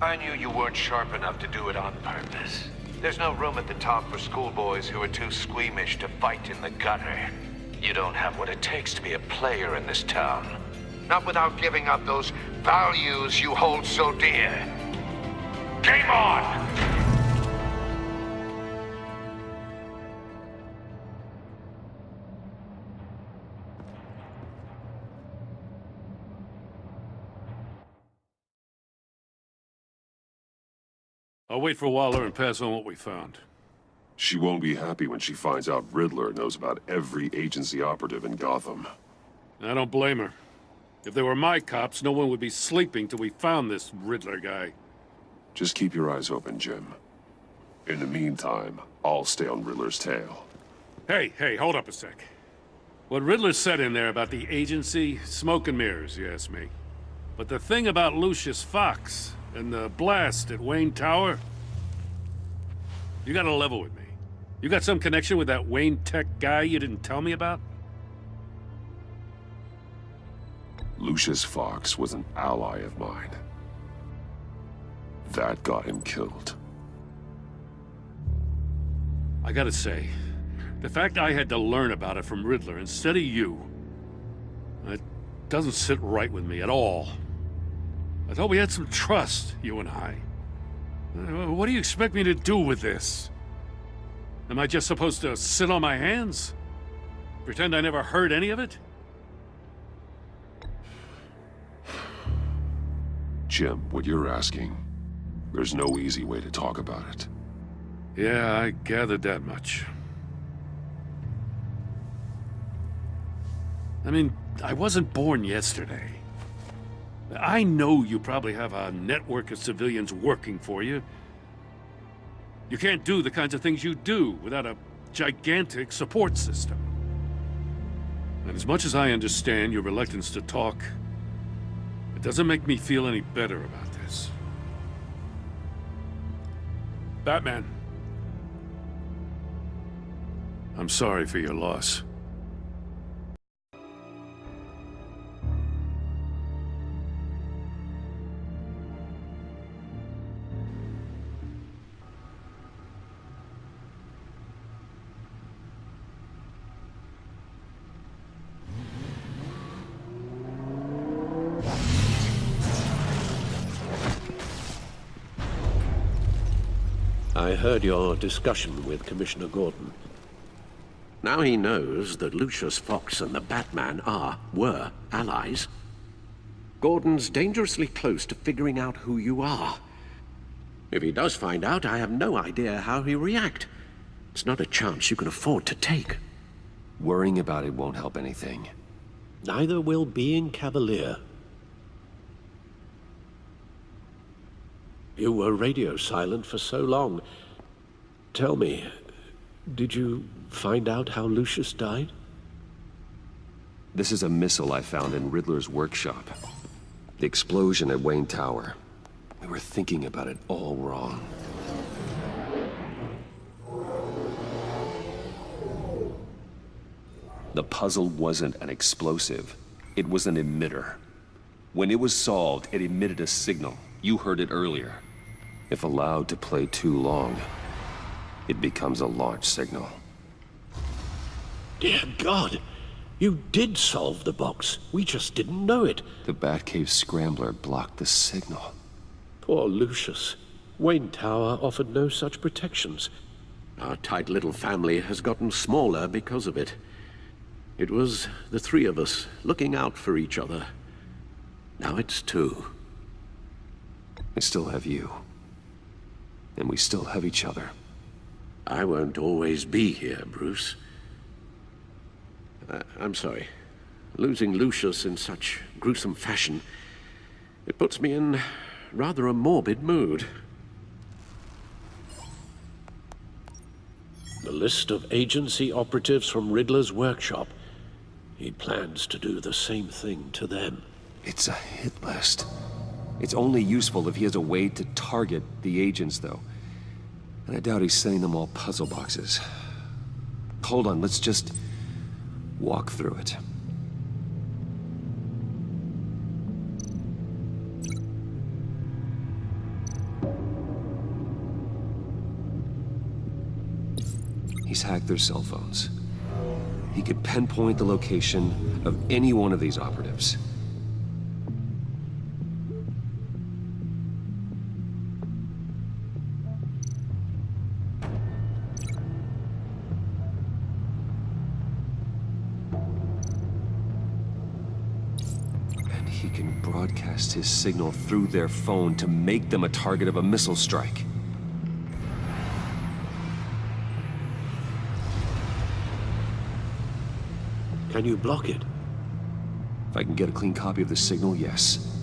I knew you weren't sharp enough to do it on purpose. There's no room at the top for schoolboys who are too squeamish to fight in the gutter. You don't have what it takes to be a player in this town. Not without giving up those values you hold so dear. Game on! I'll wait for Waller and pass on what we found. She won't be happy when she finds out Riddler knows about every agency operative in Gotham. I don't blame her. If they were my cops, no one would be sleeping till we found this Riddler guy. Just keep your eyes open, Jim. In the meantime, I'll stay on Riddler's tail. Hey, hold up a sec. What Riddler said in there about the agency, smoke and mirrors, you ask me. But the thing about Lucius Fox and the blast at Wayne Tower, you gotta level with me. You got some connection with that Wayne Tech guy you didn't tell me about? Lucius Fox was an ally of mine. That got him killed. I gotta say, the fact I had to learn about it from Riddler instead of you, it doesn't sit right with me at all. I thought we had some trust, you and I. What do you expect me to do with this? Am I just supposed to sit on my hands? Pretend I never heard any of it? Jim, what you're asking, there's no easy way to talk about it. Yeah, I gathered that much. I mean, I wasn't born yesterday. I know you probably have a network of civilians working for you. You can't do the kinds of things you do without a gigantic support system. And as much as I understand your reluctance to talk, it doesn't make me feel any better about this. Batman. I'm sorry for your loss. I heard your discussion with Commissioner Gordon. Now he knows that Lucius Fox and the Batman were allies. Gordon's dangerously close to figuring out who you are. If he does find out, I have no idea how he'll react. It's not a chance you can afford to take. Worrying about it won't help anything. Neither will being cavalier. You were radio silent for so long. Tell me, did you find out how Lucius died? This is a missile I found in Riddler's workshop. The explosion at Wayne Tower. We were thinking about it all wrong. The puzzle wasn't an explosive. It was an emitter. When it was solved, it emitted a signal. You heard it earlier. If allowed to play too long, it becomes a launch signal. Dear God, you did solve the box. We just didn't know it. The Batcave Scrambler blocked the signal. Poor Lucius. Wayne Tower offered no such protections. Our tight little family has gotten smaller because of it. It was the three of us looking out for each other. Now it's two. I still have you. And we still have each other. I won't always be here, Bruce. I'm sorry. Losing Lucius in such gruesome fashion, it puts me in rather a morbid mood. The list of agency operatives from Riddler's workshop. He plans to do the same thing to them. It's a hit list. It's only useful if he has a way to target the agents, though. And I doubt he's sending them all puzzle boxes. Hold on, let's just walk through it. He's hacked their cell phones. He could pinpoint the location of any one of these operatives. And he can broadcast his signal through their phone to make them a target of a missile strike. Can you block it? If I can get a clean copy of the signal, yes.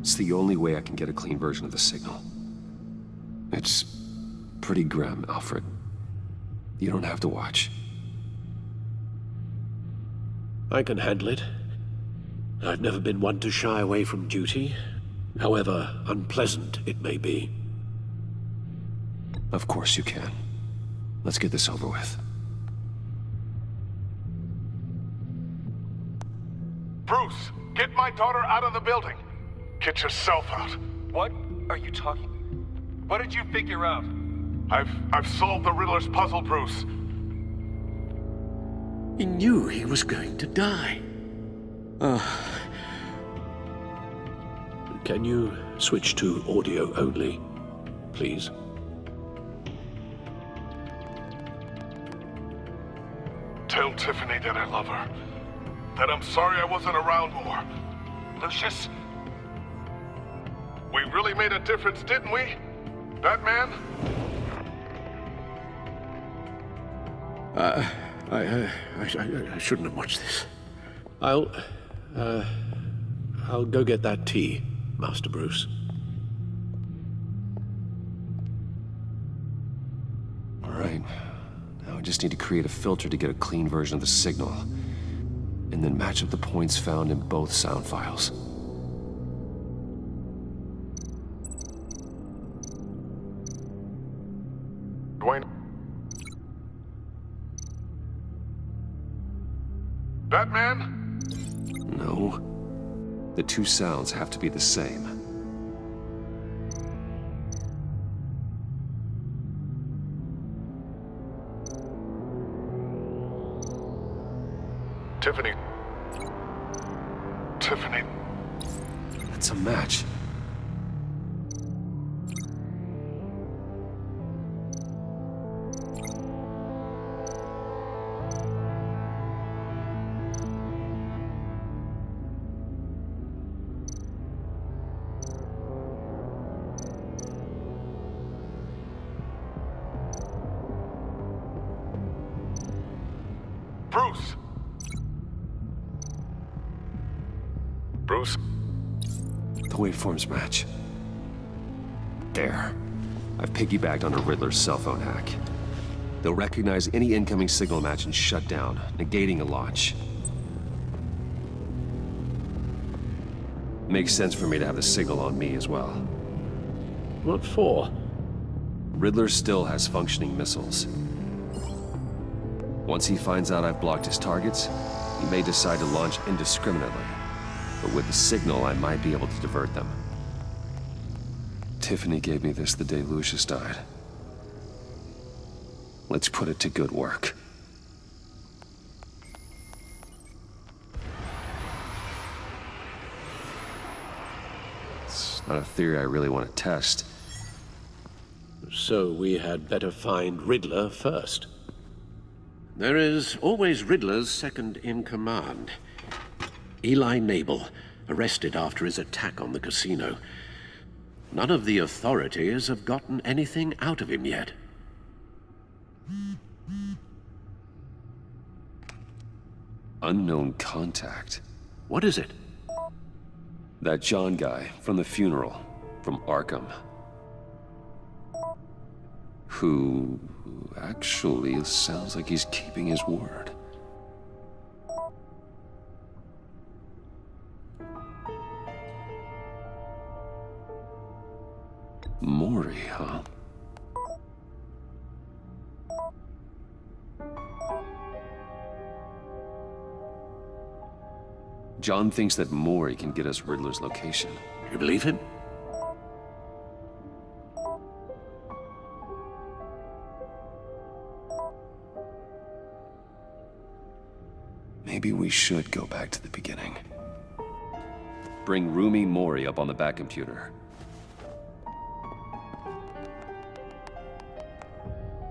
It's the only way I can get a clean version of the signal. It's pretty grim, Alfred. You don't have to watch. I can handle it. I've never been one to shy away from duty, however unpleasant it may be. Of course you can. Let's get this over with. Bruce, get my daughter out of the building. Get yourself out. What are you talking? What did you figure out? I've solved the Riddler's puzzle, Bruce. He knew he was going to die. Can you switch to audio only, please? Tell Tiffany that I love her. That I'm sorry I wasn't around more. Lucius, we really made a difference, didn't we? Batman? I shouldn't have watched this. I'll go get that tea, Master Bruce. All right. Now I just need to create a filter to get a clean version of the signal, and then match up the points found in both sound files. Dwayne? Batman? No. The two sounds have to be the same. Tiffany. Tiffany. That's a match. Bruce! Bruce? The waveforms match. There. I've piggybacked on a Riddler's cell phone hack. They'll recognize any incoming signal match and shut down, negating a launch. Makes sense for me to have the signal on me as well. What for? Riddler still has functioning missiles. Once he finds out I've blocked his targets, he may decide to launch indiscriminately. But with the signal, I might be able to divert them. Tiffany gave me this the day Lucius died. Let's put it to good work. It's not a theory I really want to test. So we had better find Riddler first. There is always Riddler's second in command. Eli Nabel, arrested after his attack on the casino. None of the authorities have gotten anything out of him yet. Unknown contact. What is it? That John guy from the funeral, from Arkham. Who actually sounds like he's keeping his word. Mori, huh? John thinks that Maury can get us Riddler's location. You believe him? Maybe we should go back to the beginning. Bring Roomy Maury up on the back computer.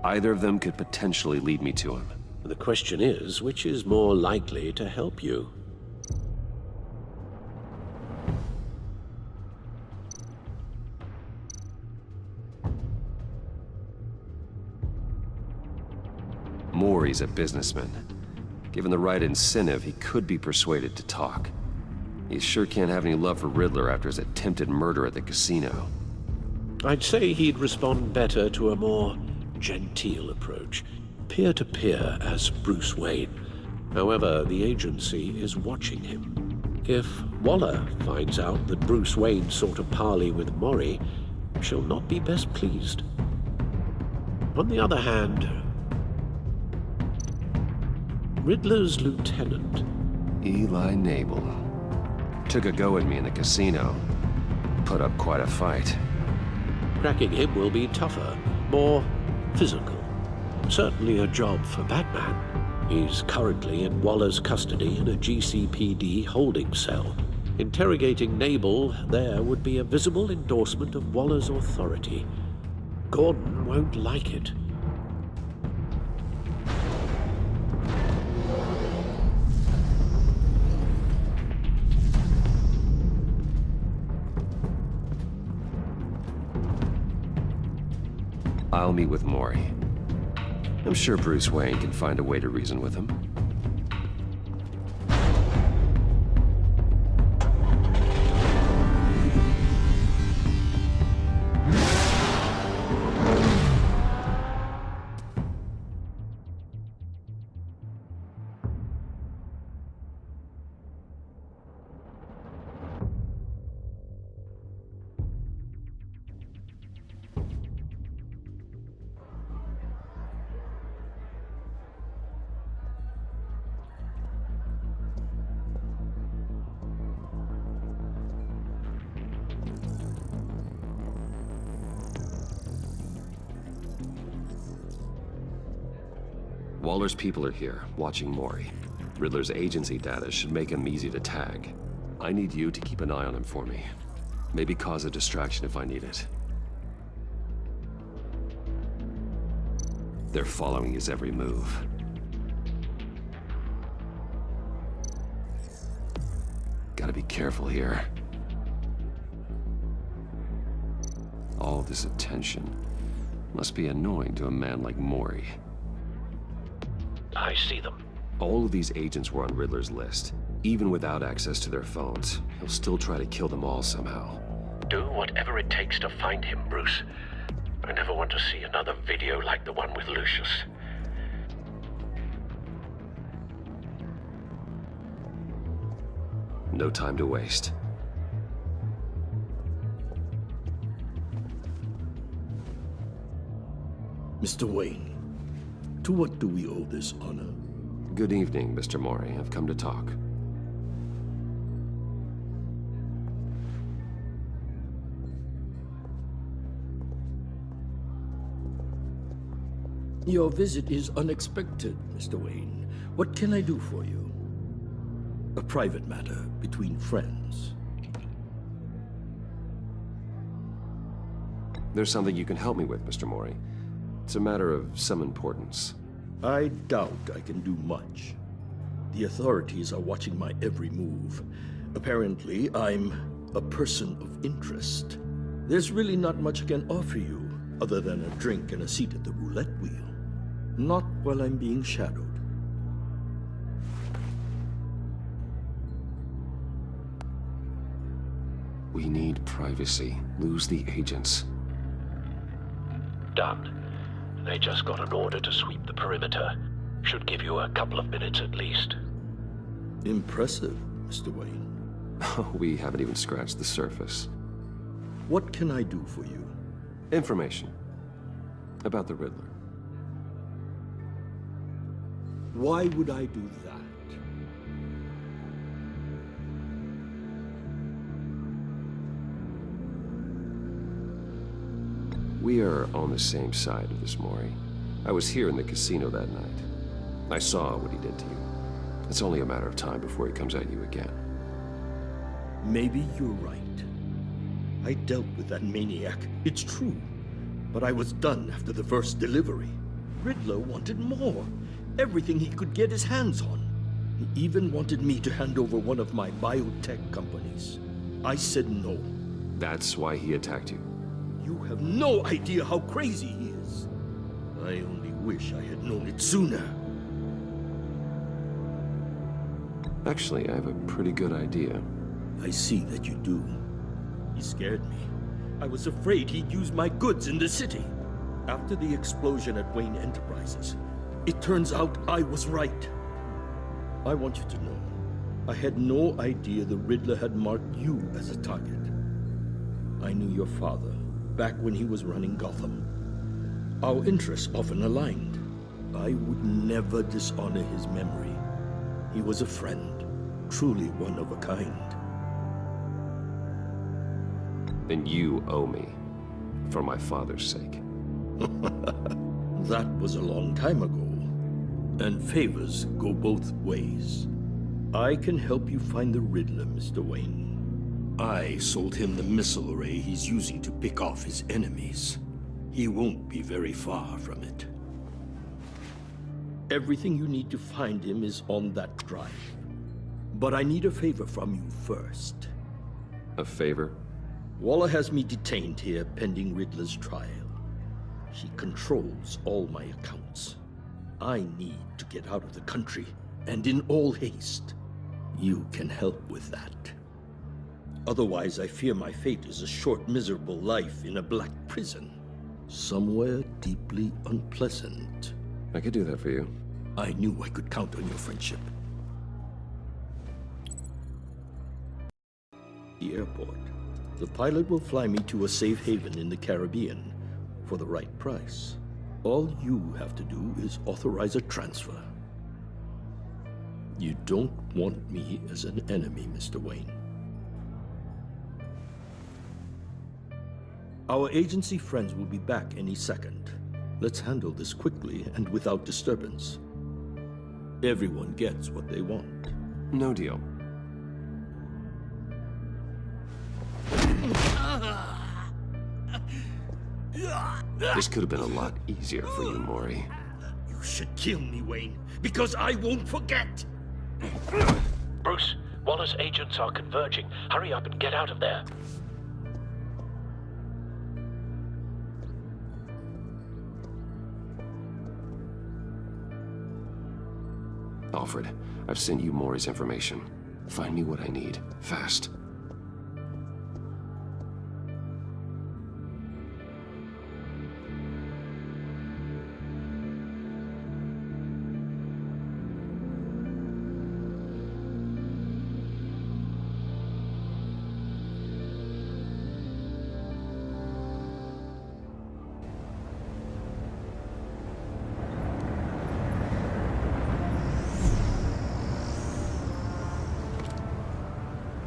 Either of them could potentially lead me to him. The question is, which is more likely to help you? Maury's a businessman. Given the right incentive, he could be persuaded to talk. He sure can't have any love for Riddler after his attempted murder at the casino. I'd say he'd respond better to a more genteel approach, peer-to-peer as Bruce Wayne. However, the agency is watching him. If Waller finds out that Bruce Wayne sought a parley with Maury, she'll not be best pleased. On the other hand, Riddler's lieutenant, Eli Nabel, took a go at me in the casino. Put up quite a fight. Cracking him will be tougher, more physical. Certainly a job for Batman. He's currently in Waller's custody in a GCPD holding cell. Interrogating Nabel there would be a visible endorsement of Waller's authority. Gordon won't like it. I'll meet with Maury. I'm sure Bruce Wayne can find a way to reason with him. Waller's people are here, watching Maury. Riddler's agency data should make him easy to tag. I need you to keep an eye on him for me. Maybe cause a distraction if I need it. They're following his every move. Gotta be careful here. All this attention must be annoying to a man like Maury. I see them. All of these agents were on Riddler's list. Even without access to their phones, he'll still try to kill them all somehow. Do whatever it takes to find him, Bruce. I never want to see another video like the one with Lucius. No time to waste. Mr. Wayne, to what do we owe this honor? Good evening, Mr. Maury. I've come to talk. Your visit is unexpected, Mr. Wayne. What can I do for you? A private matter between friends. There's something you can help me with, Mr. Maury. It's a matter of some importance. I doubt I can do much. The authorities are watching my every move. Apparently, I'm a person of interest. There's really not much I can offer you, other than a drink and a seat at the roulette wheel. Not while I'm being shadowed. We need privacy. Lose the agents. Done. They just got an order to sweep the perimeter. Should give you a couple of minutes at least. Impressive, Mr. Wayne. We haven't even scratched the surface. What can I do for you? Information. About the Riddler. Why would I do that? We are on the same side of this, Maury. I was here in the casino that night. I saw what he did to you. It's only a matter of time before he comes at you again. Maybe you're right. I dealt with that maniac, it's true. But I was done after the first delivery. Riddler wanted more. Everything he could get his hands on. He even wanted me to hand over one of my biotech companies. I said no. That's why he attacked you? You have no idea how crazy he is. I only wish I had known it sooner. Actually, I have a pretty good idea. I see that you do. He scared me. I was afraid he'd use my goods in the city. After the explosion at Wayne Enterprises, it turns out I was right. I want you to know, I had no idea the Riddler had marked you as a target. I knew your father back when he was running Gotham. Our interests often aligned. I would never dishonor his memory. He was a friend, truly one of a kind. Then you owe me, for my father's sake. That was a long time ago, and favors go both ways. I can help you find the Riddler, Mr. Wayne. I sold him the missile array he's using to pick off his enemies. He won't be very far from it. Everything you need to find him is on that drive. But I need a favor from you first. A favor? Waller has me detained here pending Riddler's trial. She controls all my accounts. I need to get out of the country, and in all haste. You can help with that. Otherwise, I fear my fate is a short, miserable life in a black prison. Somewhere deeply unpleasant. I could do that for you. I knew I could count on your friendship. The airport. The pilot will fly me to a safe haven in the Caribbean for the right price. All you have to do is authorize a transfer. You don't want me as an enemy, Mr. Wayne. Our agency friends will be back any second. Let's handle this quickly and without disturbance. Everyone gets what they want. No deal. This could have been a lot easier for you, Maury. You should kill me, Wayne, because I won't forget! Bruce, Waller's agents are converging. Hurry up and get out of there. Alfred, I've sent you Maury's information. Find me what I need, fast.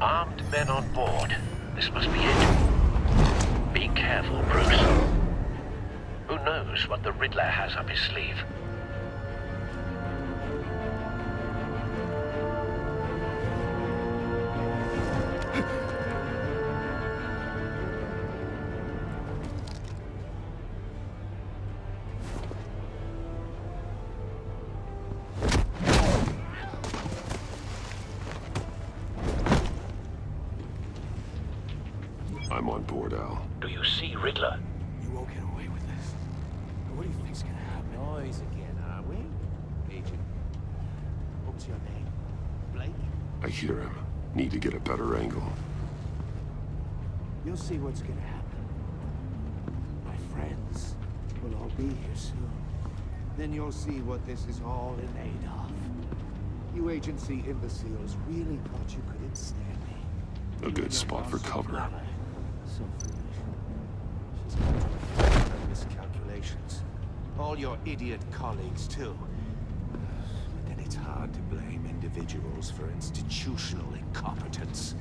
Armed men on board. This must be it. Be careful, Bruce. Who knows what the Riddler has up his sleeve? I'm on board, Al. Do you see Riddler? You won't get away with this. What do you think's gonna happen? Noise again, are we? Agent, what's your name? Blake? I hear him. Need to get a better angle. You'll see what's gonna happen. My friends will all be here soon. Then you'll see what this is all in aid of. You agency imbeciles really thought you could ensnare me. A good spot for cover. So foolish. She's got her miscalculations. All your idiot colleagues, too. But then it's hard to blame individuals for institutional incompetence.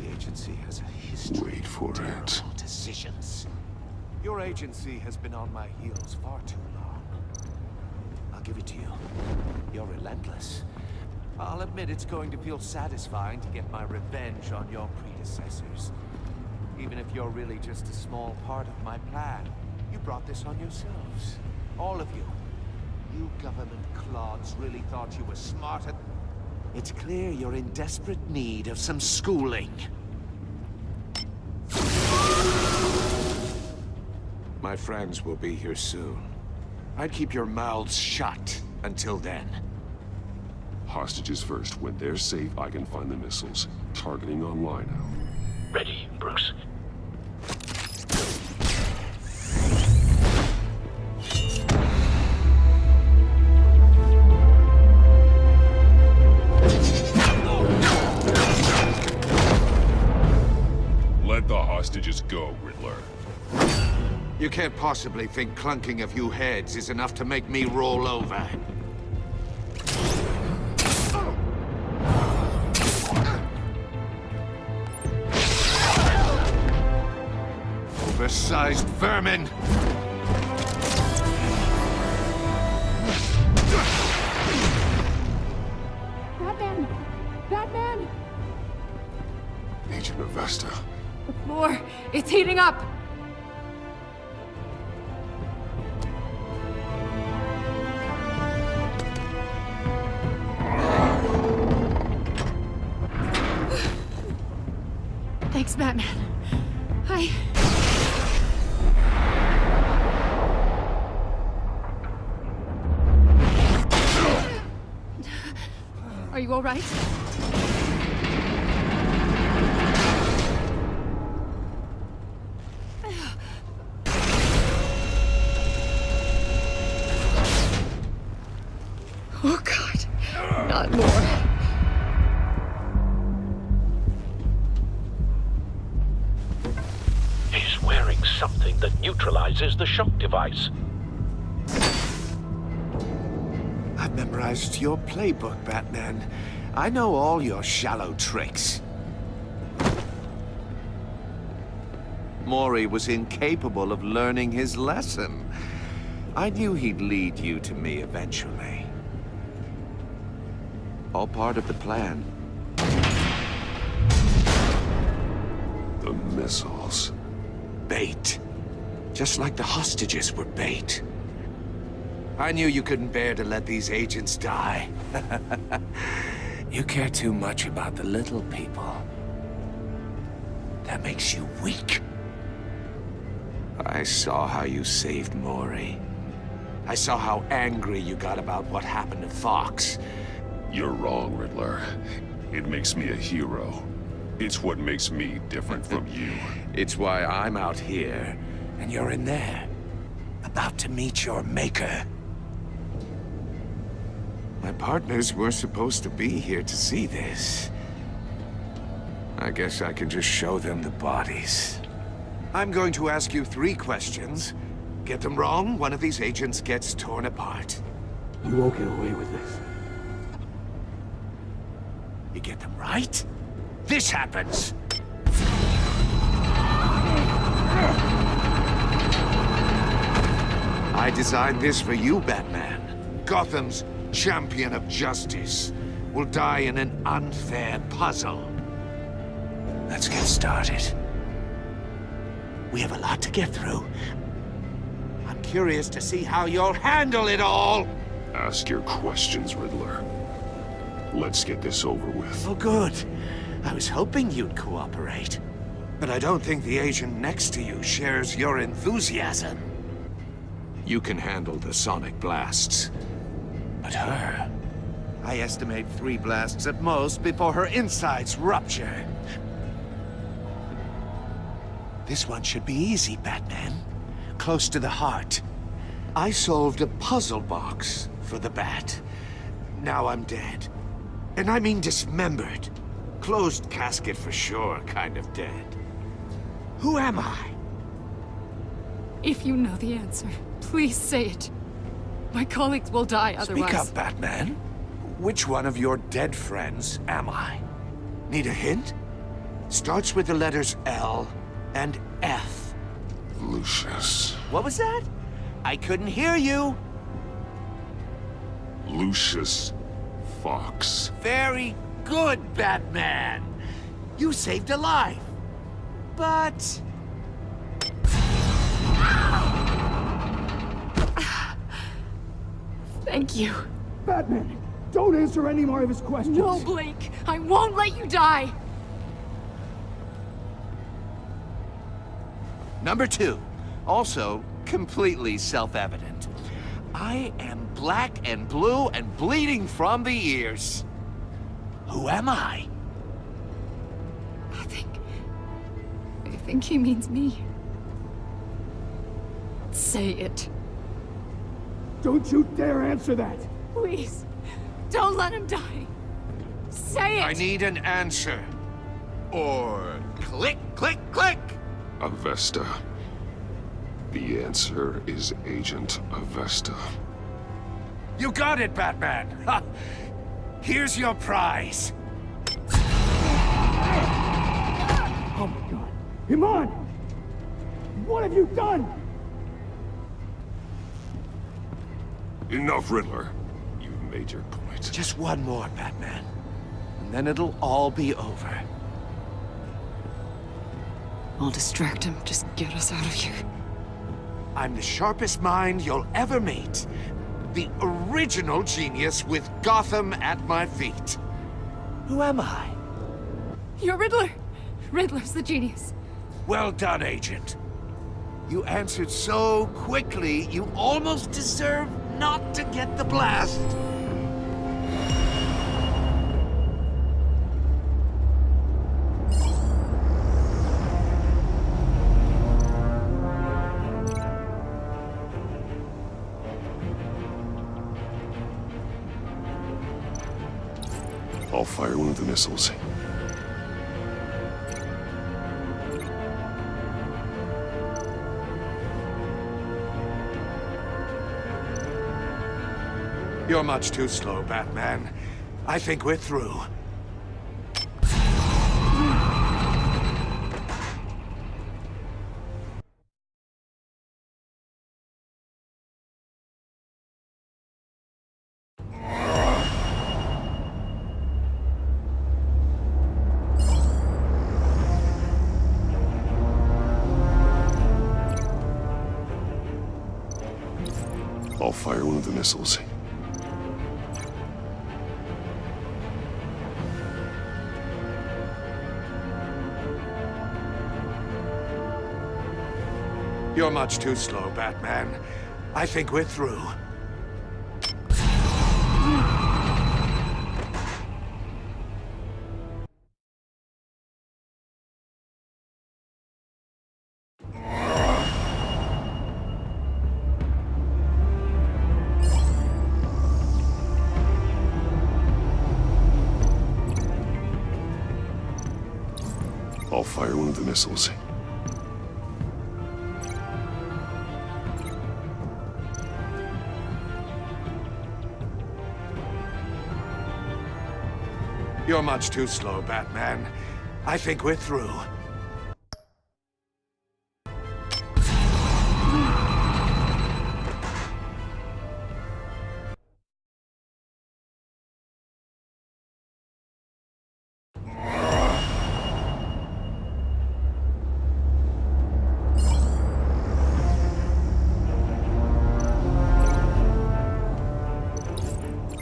The agency has a history Wait for of terrible it. decisions. Your agency has been on my heels far too long. I'll give it to you. You're relentless. I'll admit it's going to feel satisfying to get my revenge on your predecessors. Even if you're really just a small part of my plan. You brought this on yourselves. All of you. You government clods really thought you were smarter. It's clear you're in desperate need of some schooling. My friends will be here soon. I'd keep your mouths shut until then. Hostages first. When they're safe, I can find the missiles. Targeting online now. Ready, Bruce. Let the hostages go, Riddler. You can't possibly think clunking a few heads is enough to make me roll over. Oversized vermin! Batman! Batman! Agent Avesta. The floor, it's heating up! Thanks, Batman. Are you all right? Oh, God. Not more. He's wearing something that neutralizes the shock device. I've memorized your playbook, Batman. I know all your shallow tricks. Mori was incapable of learning his lesson. I knew he'd lead you to me eventually. All part of the plan. The missiles. Bait. Just like the hostages were bait. I knew you couldn't bear to let these agents die. You care too much about the little people. That makes you weak. I saw how you saved Mori. I saw how angry you got about what happened to Fox. You're wrong, Riddler. It makes me a hero. It's what makes me different from you. It's why I'm out here, and you're in there. About to meet your maker. My partners were supposed to be here to see this. I guess I can just show them the bodies. I'm going to ask you 3 questions. Get them wrong, one of these agents gets torn apart. You won't get away with this. You get them right, this happens! I designed this for you, Batman. Gotham's champion of justice will die in an unfair puzzle. Let's get started. We have a lot to get through. I'm curious to see how you'll handle it all! Ask your questions, Riddler. Let's get this over with. Oh, good. I was hoping you'd cooperate. But I don't think the agent next to you shares your enthusiasm. You can handle the sonic blasts. But her... I estimate 3 blasts at most before her insides rupture. This one should be easy, Batman. Close to the heart. I solved a puzzle box for the Bat. Now I'm dead. And I mean dismembered. Closed casket for sure, kind of dead. Who am I? If you know the answer, please say it. My colleagues will die otherwise. Speak up, Batman. Which one of your dead friends am I? Need a hint? Starts with the letters L and F. Lucius. What was that? I couldn't hear you. Lucius Fox. Very good, Batman. You saved a life. But... Thank you. Batman, don't answer any more of his questions. No, Blake. I won't let you die. Number 2. Also, completely self-evident. I am black and blue and bleeding from the ears. Who am I? I think he means me. Say it. Don't you dare answer that. Please. Don't let him die. Say it. I need an answer. Or click, click, click. Avesta. The answer is Agent Avesta. You got it, Batman. Ha. Here's your prize. Oh my God. Iman! What have you done? Enough, Riddler. You've made your point. Just one more, Batman. And then it'll all be over. I'll distract him. Just get us out of here. I'm the sharpest mind you'll ever meet. The original genius with Gotham at my feet. Who am I? You're Riddler. Riddler's the genius. Well done, Agent. You answered so quickly, you almost deserve not to get the blast. I'll fire one of the missiles. You're much too slow, Batman. I think we're through. I'll fire one of the missiles. You're much too slow, Batman. I think we're through. I'll fire one of the missiles. You're much too slow, Batman. I think we're through.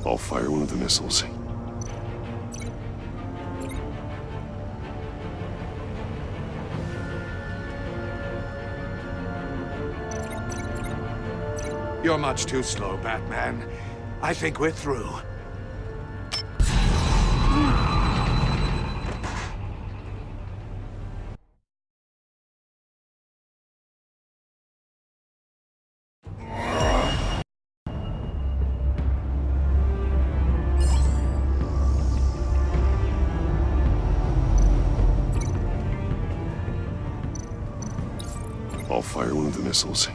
I'll fire one of the missiles. You're much too slow, Batman. I think we're through. I'll fire one of the missiles.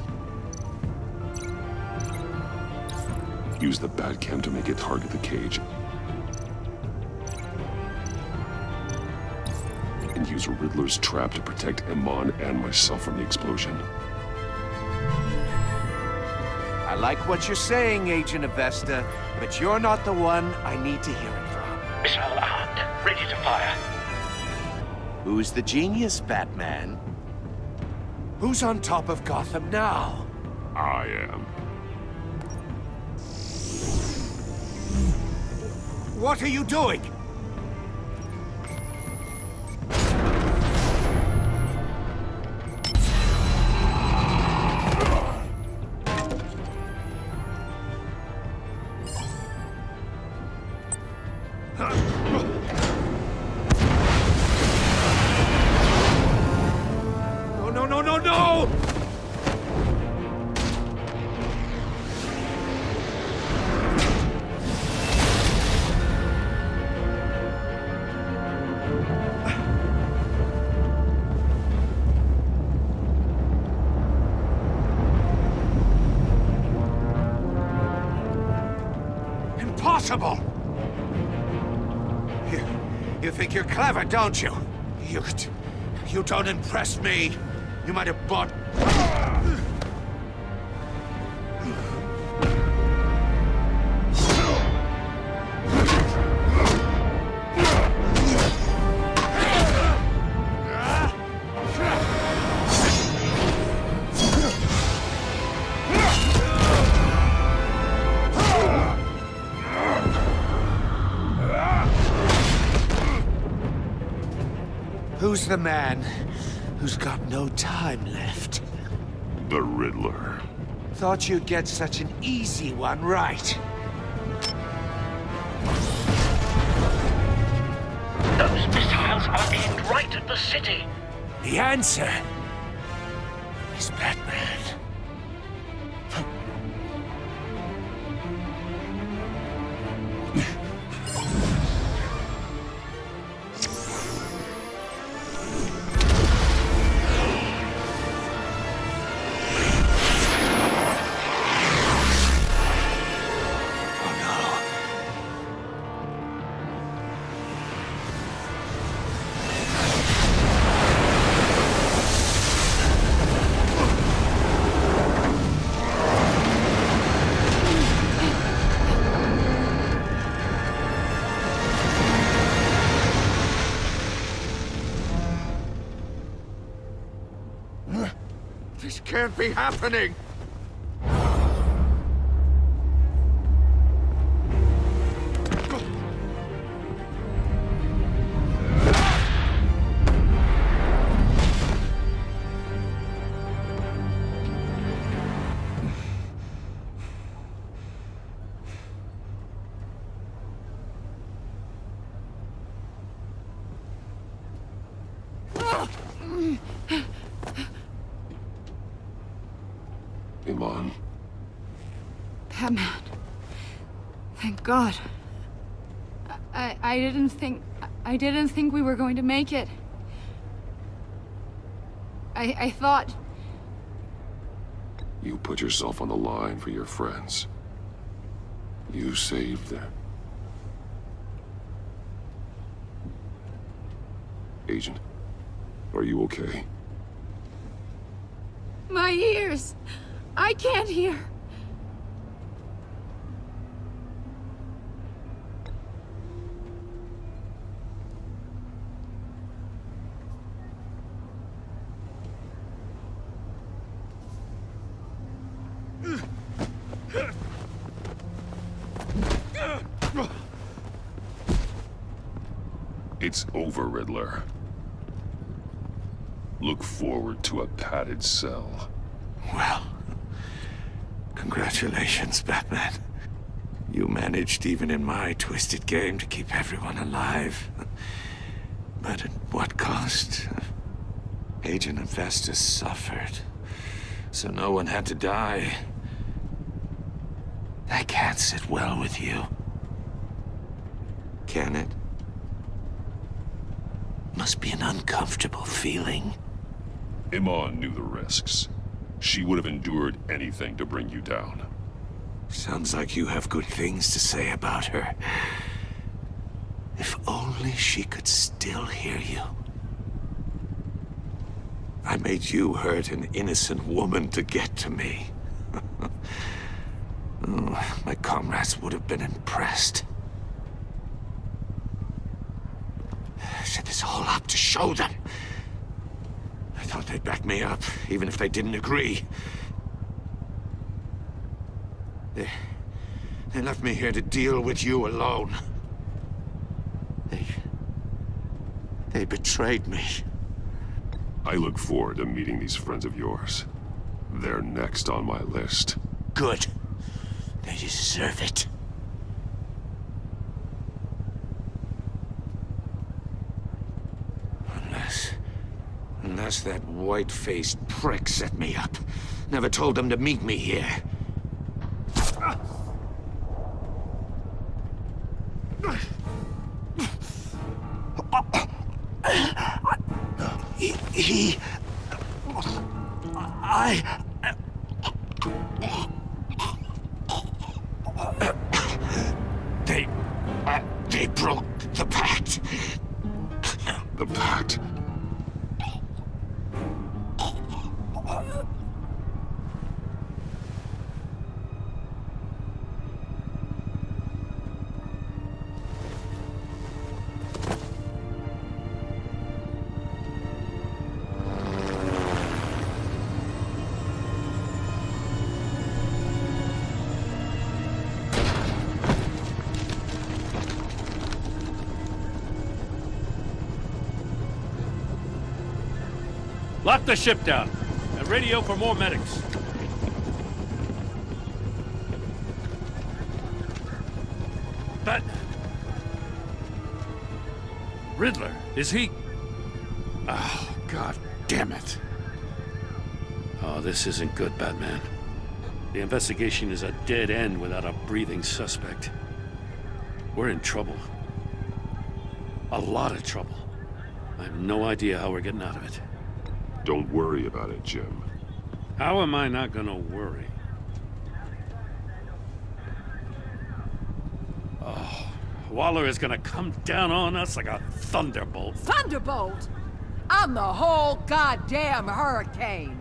Use the Batcam to make it target the cage. And use Riddler's trap to protect Iman and myself from the explosion. I like what you're saying, Agent Avesta, but you're not the one I need to hear it from. Missile armed, ready to fire. Who's the genius, Batman? Who's on top of Gotham now? I am. What are you doing? No! Impossible! You think you're clever, don't you? You don't impress me. You might have bought... Who's the man who's got no time left? The Riddler. Thought you'd get such an easy one right. Those missiles are aimed right at the city. The answer is Batman. This can't be happening! Iman. Batman. Thank God. I didn't think we were going to make it. I thought... You put yourself on the line for your friends. You saved them. Agent, are you okay? My ears! I can't hear! It's over, Riddler. Look forward to a padded cell. Well, congratulations, Batman. You managed, even in my twisted game, to keep everyone alive. But at what cost? Agent Avesta suffered, so no one had to die. That can't sit well with you. Can it? Must be an uncomfortable feeling. Iman knew the risks. She would have endured anything to bring you down. Sounds like you have good things to say about her. If only she could still hear you. I made you hurt an innocent woman to get to me. comrades would have been impressed. I set this all up to show them. I thought they'd back me up, even if they didn't agree. They left me here to deal with you alone. They betrayed me. I look forward to meeting these friends of yours. They're next on my list. Good. They deserve it. Unless that white-faced prick set me up. Never told them to meet me here. They broke the pact. The pact? Lock the ship down and radio for more medics. But Riddler, is he? Oh, God damn it. Oh, this isn't good, Batman. The investigation is a dead end without a breathing suspect. We're in trouble. A lot of trouble. I have no idea how we're getting out of it. Don't worry about it, Jim. How am I not gonna worry? Oh, Waller is gonna come down on us like a thunderbolt. Thunderbolt? I'm the whole goddamn hurricane.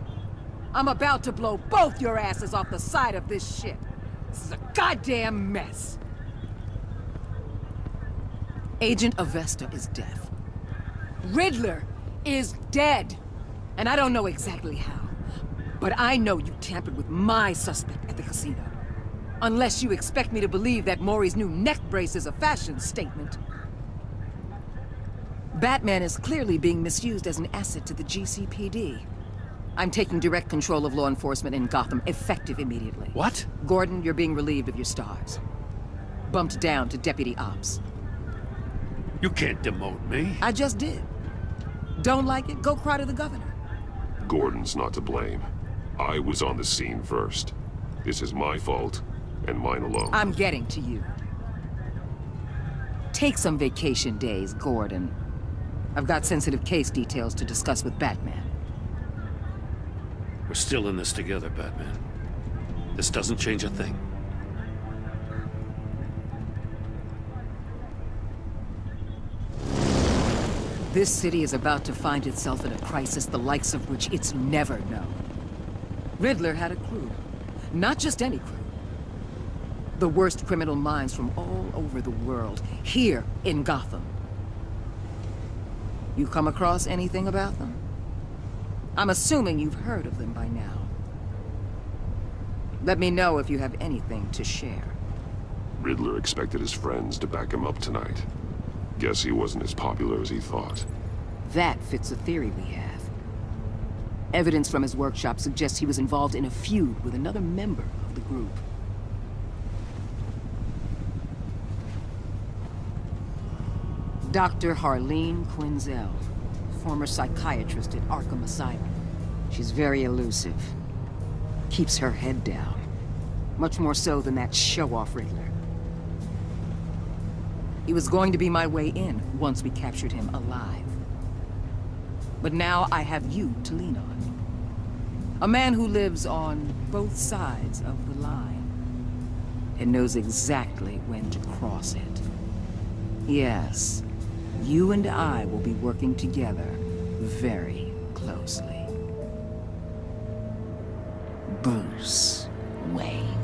I'm about to blow both your asses off the side of this ship. This is a goddamn mess. Agent Avesta is dead. Riddler is dead. And I don't know exactly how, but I know you tampered with my suspect at the casino. Unless you expect me to believe that Maury's new neck brace is a fashion statement. Batman is clearly being misused as an asset to the GCPD. I'm taking direct control of law enforcement in Gotham, effective immediately. What? Gordon, you're being relieved of your stars. Bumped down to Deputy Ops. You can't demote me. I just did. Don't like it? Go cry to the governor. Gordon's not to blame. I was on the scene first. This is my fault, and mine alone. I'm getting to you. Take some vacation days, Gordon. I've got sensitive case details to discuss with Batman. We're still in this together, Batman. This doesn't change a thing. This city is about to find itself in a crisis the likes of which it's never known. Riddler had a crew. Not just any crew. The worst criminal minds from all over the world, here in Gotham. You come across anything about them? I'm assuming you've heard of them by now. Let me know if you have anything to share. Riddler expected his friends to back him up tonight. Guess he wasn't as popular as he thought. That fits a theory we have. Evidence from his workshop suggests he was involved in a feud with another member of the group. Dr. Harleen Quinzel, former psychiatrist at Arkham Asylum. She's very elusive. Keeps her head down. Much more so than that show-off Riddler. He was going to be my way in once we captured him alive. But now I have you to lean on. A man who lives on both sides of the line and knows exactly when to cross it. Yes, you and I will be working together very closely. Bruce Wayne.